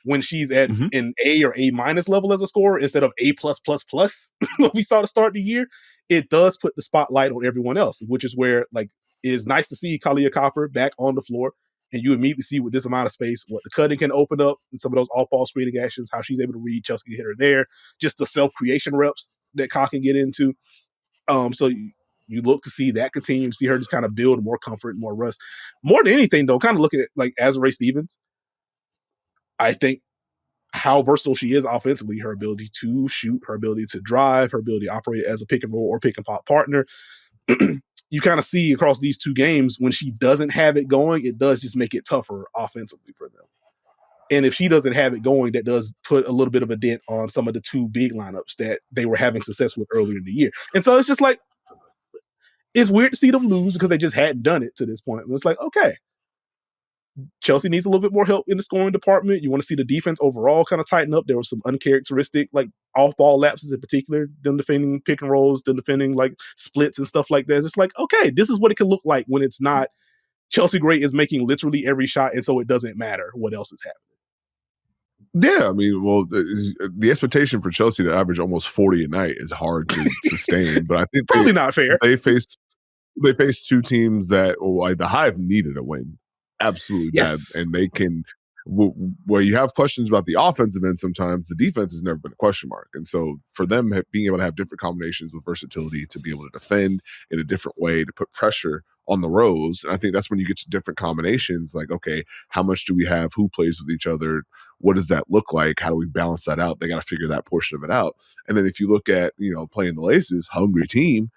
when she's at an A or A minus level as a scorer instead of A plus plus plus. What we saw to start the year, it does put the spotlight on everyone else, which is where like it is nice to see Kalia Copper back on the floor. And you immediately see with this amount of space what the cutting can open up and some of those off-ball screening actions, how she's able to read Chelsea can hit her there, just the self-creation reps that Ka can get into. So you look to see that continue, to see her just kind of build more comfort, more rust. More than anything, though, kind of looking at like Azurá Stevens, I think how versatile she is offensively, her ability to shoot, her ability to drive, her ability to operate as a pick and roll or pick and pop partner. You kind of see across these 2 games when she doesn't have it going, it does just make it tougher offensively for them. And if she doesn't have it going, that does put a little bit of a dent on some of the 2 big lineups that they were having success with earlier in the year. And so it's just like, it's weird to see them lose because they just hadn't done it to this point. And it's like, okay, Chelsea needs a little bit more help in the scoring department. You want to see the defense overall kind of tighten up. There were some uncharacteristic, like off-ball lapses in particular, them defending pick and rolls, them defending like splits and stuff like that. It's just like, okay, this is what it can look like when it's not Chelsea Gray is making literally every shot, and so it doesn't matter what else is happening. Yeah, I mean, well, the expectation for Chelsea to average almost 40 a night is hard to sustain, but I think probably not fair. They faced 2 teams that, like the Hive needed a win absolutely bad, and they can. Where you have questions about the offensive end, sometimes the defense has never been a question mark, and so for them being able to have different combinations with versatility to be able to defend in a different way to put pressure on the Rose, and I think that's when you get to different combinations. Like, okay, how much do we have? Who plays with each other? What does that look like? How do we balance that out? They got to figure that portion of it out. And then if you look at playing the Laces, hungry team,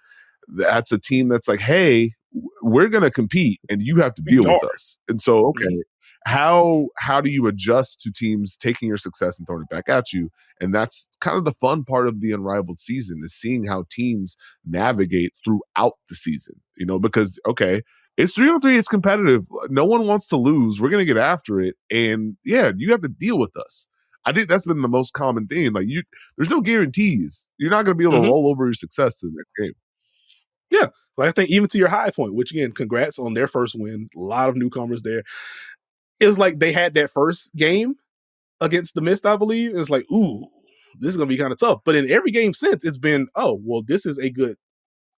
that's a team that's like, hey, we're going to compete and you have to deal with us. And so, okay, how do you adjust to teams taking your success and throwing it back at you? And that's kind of the fun part of the Unrivaled season, is seeing how teams navigate throughout the season, because, okay, it's 3-on-3, it's competitive. No one wants to lose. We're going to get after it. And yeah, you have to deal with us. I think that's been the most common thing. Like, there's no guarantees. You're not going to be able to roll over your success to the next game. Yeah. Like I think even to your high point, which again, congrats on their first win. A lot of newcomers there. It was like they had that first game against the Mist, I believe. It was like, ooh, this is going to be kind of tough. But in every game since, it's been, oh, well, this is a good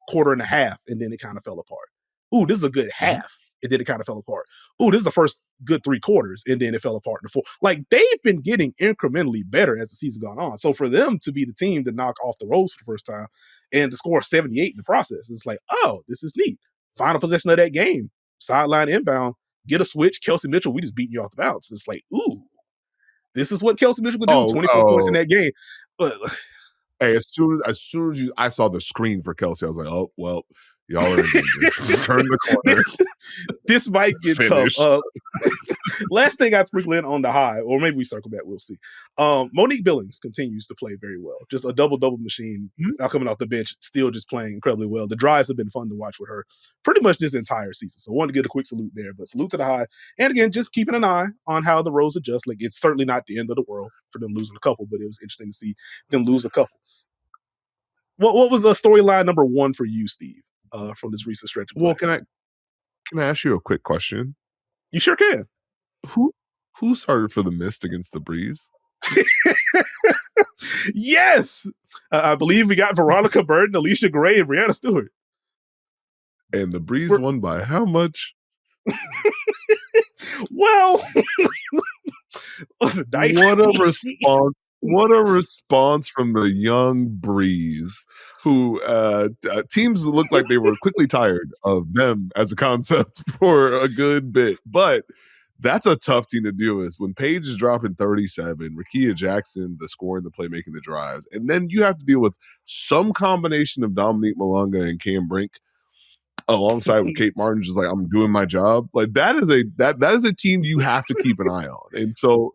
quarter and a half, and then it kind of fell apart. Ooh, this is a good half, and then it kind of fell apart. Ooh, this is the first good 3 quarters, and then it fell apart in the 4. Like, they've been getting incrementally better as the season gone on. So for them to be the team to knock off the Rose for the first time and to score 78 in the process, it's like, oh, this is neat. Final possession of that game, sideline inbound, get a switch, Kelsey Mitchell, we just beating you off the bounce. It's like, ooh, this is what Kelsey Mitchell could do, 24 points in that game. But hey, as soon as I saw the screen for Kelsey, I was like, oh, well, Y'all are in danger. Turn the corner. This might get Finish. tough. Last thing I'd sprinkle in on the high, or maybe we circle back, we'll see. Monique Billings continues to play very well. Just a double machine, now coming off the bench, still just playing incredibly well. The drives have been fun to watch with her pretty much this entire season. So I wanted to get a quick salute there, but salute to the high. And again, just keeping an eye on how the roles adjust. Like, it's certainly not the end of the world for them losing a couple, but it was interesting to see them lose a couple. What was storyline number one for you, Steve, from this recent stretch of play? Well, can I ask you a quick question? You sure can. Who started for the Mist against the Breeze? Yes, I believe we got Veronica Burton, Alicia Gray, and Brianna Stewart. And the Breeze won by how much? Well, what a response! What a response from the young Breeze, who teams looked like they were quickly tired of them as a concept for a good bit. But that's a tough team to deal with. When Paige is dropping 37, Rakia Jackson, the scoring, the playmaking, the drives, and then you have to deal with some combination of Dominique Malunga and Cam Brink alongside with Kate Martin, just like, I'm doing my job. Like, that is a team you have to keep an eye on. And so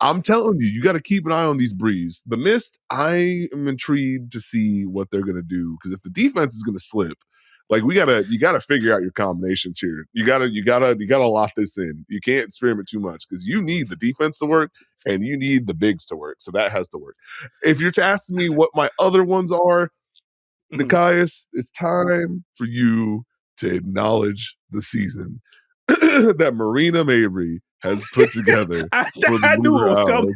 I'm telling you, you got to keep an eye on these Breeze. The Mist, I am intrigued to see what they're going to do, because if the defense is going to slip, like, you gotta figure out your combinations here. You gotta lock this in. You can't experiment too much, because you need the defense to work and you need the bigs to work. So that has to work. If you're asking me what my other ones are, Nekias, it's time for you to acknowledge the season that Marina Mabry has put together. I knew it was coming.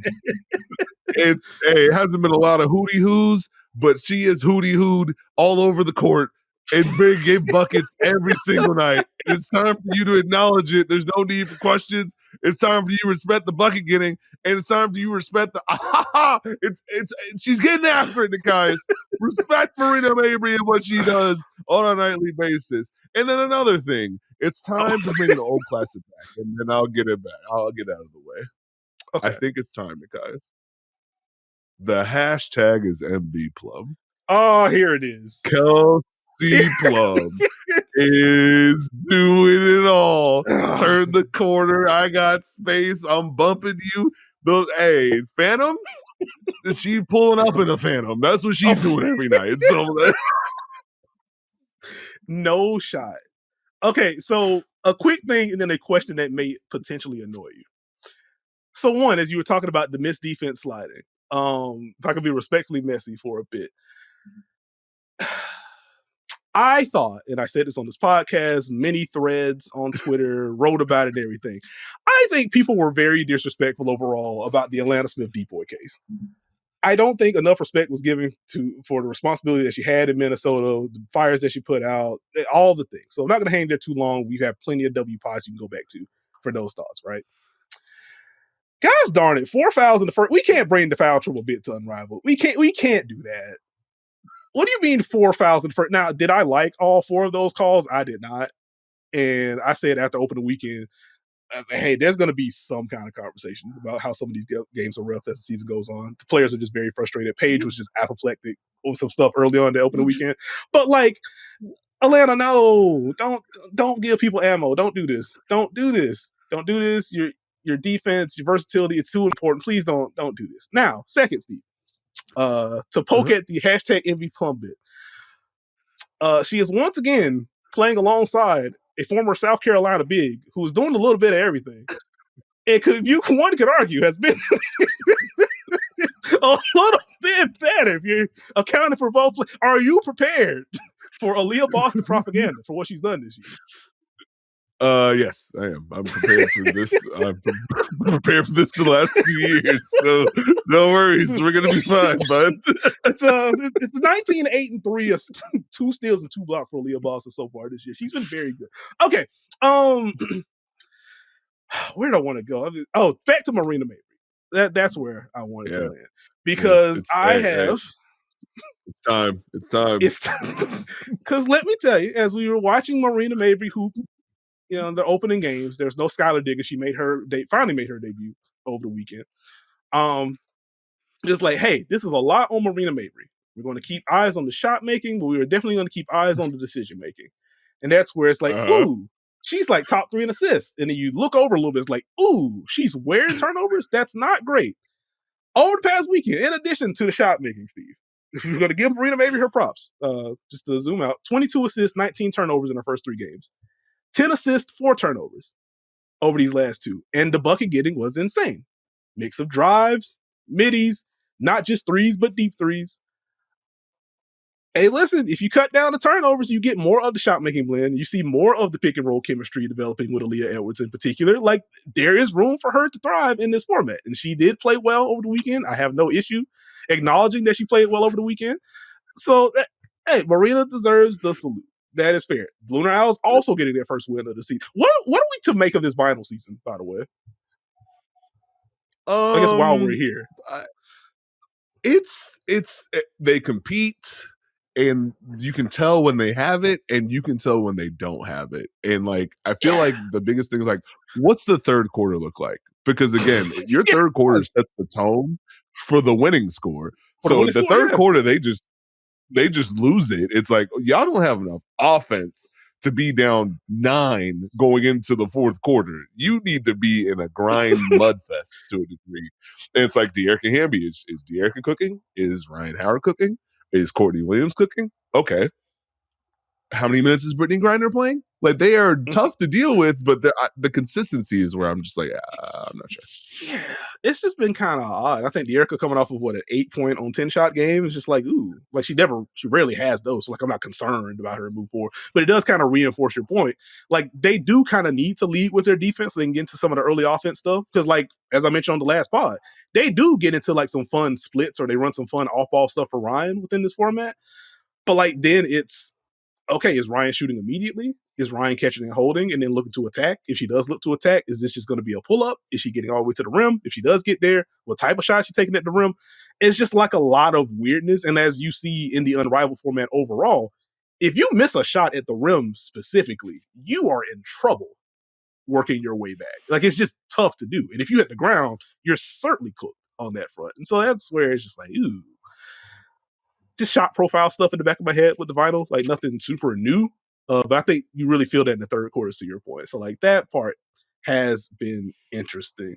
It hasn't been a lot of hooty hoos, but she is hooty hooed all over the court and gave buckets every single night. It's time for you to acknowledge it. There's no need for questions. It's time for you to respect the bucket getting, and it's time for you to respect the she's getting after it, guys. Respect Marina Mabry and what she does on a nightly basis. And then another thing, it's time to bring an old classic back, and then I'll get it back. I'll get out of the way. Okay. I think it's time, guys. The hashtag is MB Plum. Oh, here it is. Kelsey Plum is doing it all. Turn the corner. I got space. I'm bumping you. Hey, Phantom? She's pulling up in a Phantom. That's what she's doing every night. So no shot. Okay, so a quick thing and then a question that may potentially annoy you. So one, as you were talking about the missed defense sliding, if I could be respectfully messy for a bit, I thought, and I said this on this podcast, many threads on Twitter, wrote about it and everything. I think people were very disrespectful overall about the Atlanta Smith Depoy case. I don't think enough respect was given for the responsibility that she had in Minnesota, the fires that she put out, all the things. So I'm not going to hang there too long. We have plenty of W pods you can go back to for those thoughts, right? Gosh darn it, 4 fouls in the first. We can't bring the foul trouble bit to Unrivaled. We can't do that. What do you mean 4 fouls in the first? Now, did I like all 4 of those calls? I did not. And I said after opening weekend, hey, there's going to be some kind of conversation about how some of these games are rough as the season goes on. The players are just very frustrated. Paige was just apoplectic with some stuff early on the opening weekend. But like, Atlanta, no, don't give people ammo. Don't do this. Don't do this. Don't do this. Your defense, your versatility, it's too important. Please don't do this. Now, second, Steve, to poke at the hashtag MV Plum bit. She is once again playing alongside a former South Carolina big who is doing a little bit of everything. And one could argue has been a little bit better if you're accounting for both. Are you prepared for Aaliyah Boston propaganda for what she's done this year? Yes, I am. I'm prepared for this. I'm prepared for this for the last 2 years. So no worries. We're gonna be fine, bud. It's 19, 8, and 3, 2 steals and 2 blocks for Aaliyah Boston so far this year. She's been very good. Okay. Where do I want to go? Back to Marina Mabry. That's where I wanted to land. Because it's time. It's time. Because let me tell you, as we were watching Marina Mabry hoop, the opening games, there's no Skylar Digger. She finally made her debut over the weekend. It's like, hey, this is a lot on Marina Mabry. We're going to keep eyes on the shot making, but we are definitely going to keep eyes on the decision making. And that's where it's like, ooh, she's like top 3 in assists. And then you look over a little bit, it's like, ooh, she's wearing turnovers. That's not great. Over the past weekend, in addition to the shot making, Steve, if you're going to give Marina maybe her props, just to zoom out, 22 assists, 19 turnovers in her first 3 games, 10 assists, 4 turnovers over these last 2. And the bucket getting was insane. Mix of drives, middies, not just threes, but deep threes. Hey, listen, if you cut down the turnovers, you get more of the shot making blend. You see more of the pick and roll chemistry developing with Aaliyah Edwards in particular. Like, there is room for her to thrive in this format. And she did play well over the weekend. I have no issue acknowledging that she played well over the weekend. So, hey, Marina deserves the salute. That is fair. Lunar Owls also getting their first win of the season. What are we to make of this final season, by the way? I guess while we're here. They compete, and you can tell when they have it, and you can tell when they don't have it. And like, I feel like the biggest thing is like, what's the third quarter look like? Because again, your third quarter sets the tone for the winning score. So the third quarter, they just lose it. It's like, y'all don't have enough offense to be down 9 going into the fourth quarter. You need to be in a grind mud fest to a degree. And it's like, De'Erica Hamby, is De'Erica cooking? Is Ryan Howard cooking? Is Courtney Williams cooking? Okay. How many minutes is Brittany Griner playing? Like, they are tough to deal with, but the consistency is where I'm just like, I'm not sure. Yeah, it's just been kind of odd. I think De'Erica coming off of an 8-point on 10 shot game is just like, ooh, like she rarely has those. So like, I'm not concerned about her move forward, but it does kind of reinforce your point. Like, they do kind of need to lead with their defense so they can get into some of the early offense stuff. Because like, as I mentioned on the last pod, they do get into like some fun splits or they run some fun off ball stuff for Ryan within this format. But like, then it's, okay, is Ryan shooting immediately? Is Ryan catching and holding and then looking to attack? If she does look to attack, is this just going to be a pull-up? Is she getting all the way to the rim? If she does get there, what type of shot is she taking at the rim? It's just like a lot of weirdness. And as you see in the Unrivaled format overall, if you miss a shot at the rim specifically, you are in trouble working your way back. Like, it's just tough to do. And if you hit the ground, you're certainly cooked on that front. And so that's where it's just like, ooh. Just shot profile stuff in the back of my head with the vinyl, like nothing super new. But I think you really feel that in the third quarter, to your point. So like, that part has been interesting.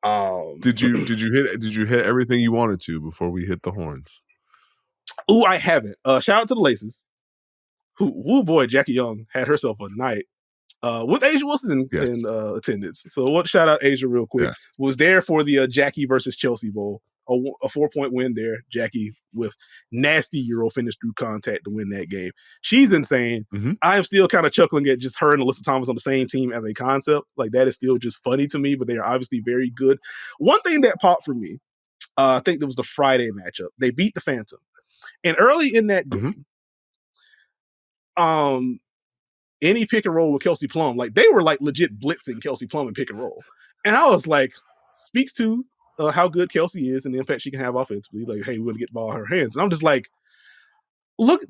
Did you hit everything you wanted to before we hit the horns? Oh, I haven't. Shout out to the Laces. Who boy, Jackie Young had herself a night. With Asia Wilson in attendance. So I want to shout out Asia real quick. Yes. Was there for the Jackie versus Chelsea Bowl. A 4-point win there. Jackie with nasty Euro finish through contact to win that game. She's insane. Mm-hmm. I am still kind of chuckling at just her and Alyssa Thomas on the same team as a concept. Like, that is still just funny to me, but they are obviously very good. One thing that popped for me, I think it was the Friday matchup. They beat the Phantom. And early in that game, any pick and roll with Kelsey Plum, like, they were like legit blitzing Kelsey Plum in pick and roll. And I was like, speaks to how good Kelsey is and the impact she can have offensively. Like, hey, we're gonna get the ball in her hands. And I'm just like,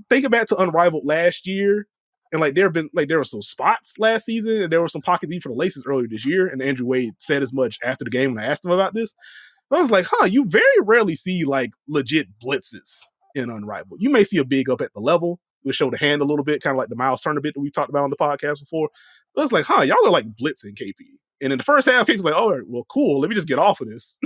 think back to Unrivaled last year, and like, there were some spots last season, and there were some pockets even for the Laces earlier this year. And Andrew Wade said as much after the game when I asked him about this. I was like, you very rarely see like legit blitzes in Unrivaled. You may see a big up at the level, we'll show the hand a little bit, kind of like the Miles Turner bit that we talked about on the podcast before. But it's like, y'all are like blitzing KP. And in the first half, KP's like, oh, well, cool, let me just get off of this.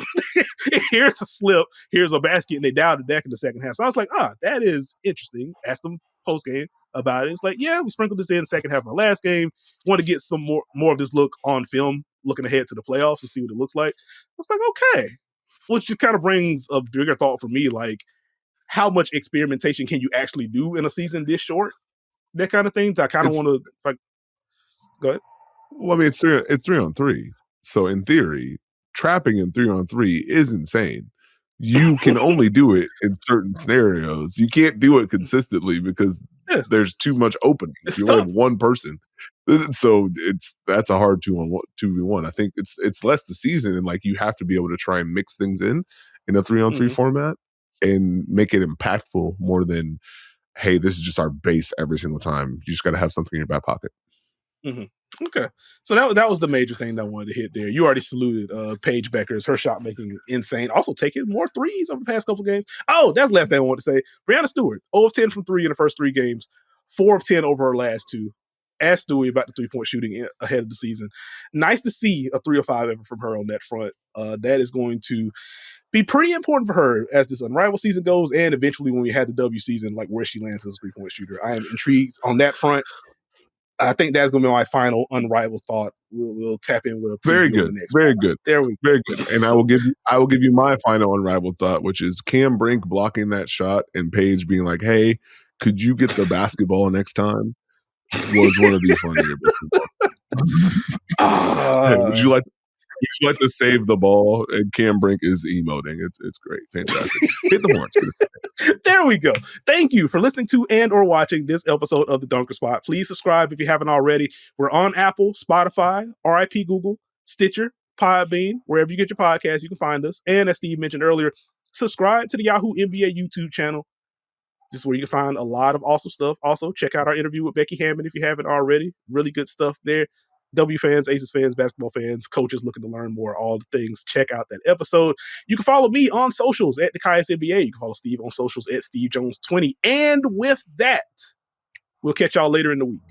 Here's a slip, here's a basket, and they down the deck in the second half. So I was like, that is interesting. Asked them post-game about it. It's like, yeah, we sprinkled this in the second half of our last game. Want to get some more of this look on film, looking ahead to the playoffs to see what it looks like. It's like, okay. Which just kind of brings a bigger thought for me, like, how much experimentation can you actually do in a season this short? That kind of thing. I kind of want to, like, go ahead. Well, I mean, it's 3-on-3. So in theory, trapping in 3-on-3 is insane. You can only do it in certain scenarios. You can't do it consistently because there's too much opening. You only have one person. So that's a hard 2v1. I think it's less the season, and like, you have to be able to try and mix things in a 3-on-3 format and make it impactful more than, hey, this is just our base every single time. You just got to have something in your back pocket. Mm-hmm. Okay. So that was the major thing that I wanted to hit there. You already saluted Paige Beckers, her shot making insane. Also taking more threes over the past couple games. Oh, that's the last thing I wanted to say. Brianna Stewart, 0 of 10 from 3 in the first 3 games, 4 of 10 over her last 2. Ask Stewie about the 3-point shooting ahead of the season. Nice to see a 3 of 5 ever from her on that front. That is going to be pretty important for her as this Unrivaled season goes, and eventually when we had the W season, like where she lands as a 3-point shooter. I am intrigued on that front. I think that's going to be my final Unrivaled thought. We'll tap in with a preview Very on the good. next Very one. good. There we go. Very good. And I will give you my final Unrivaled thought, which is Cam Brink blocking that shot and Paige being like, "Hey, could you get the basketball next time?" was one of the funnier bits. Hey, would you like to save the ball? And Cam Brink is emoting. It's great. Fantastic. Hit the horns. There we go. Thank you for listening to and or watching this episode of The Dunker Spot. Please subscribe if you haven't already. We're on Apple, Spotify, RIP Google, Stitcher, Podbean, wherever you get your podcasts, you can find us. And as Steve mentioned earlier, subscribe to the Yahoo NBA YouTube channel. This is where you can find a lot of awesome stuff. Also, check out our interview with Becky Hammond if you haven't already. Really good stuff there. W fans, Aces fans, basketball fans, coaches looking to learn more, all the things. Check out that episode. You can follow me on socials at Nekias NBA. You can follow Steve on socials at Steve Jones 20. And with that, we'll catch y'all later in the week.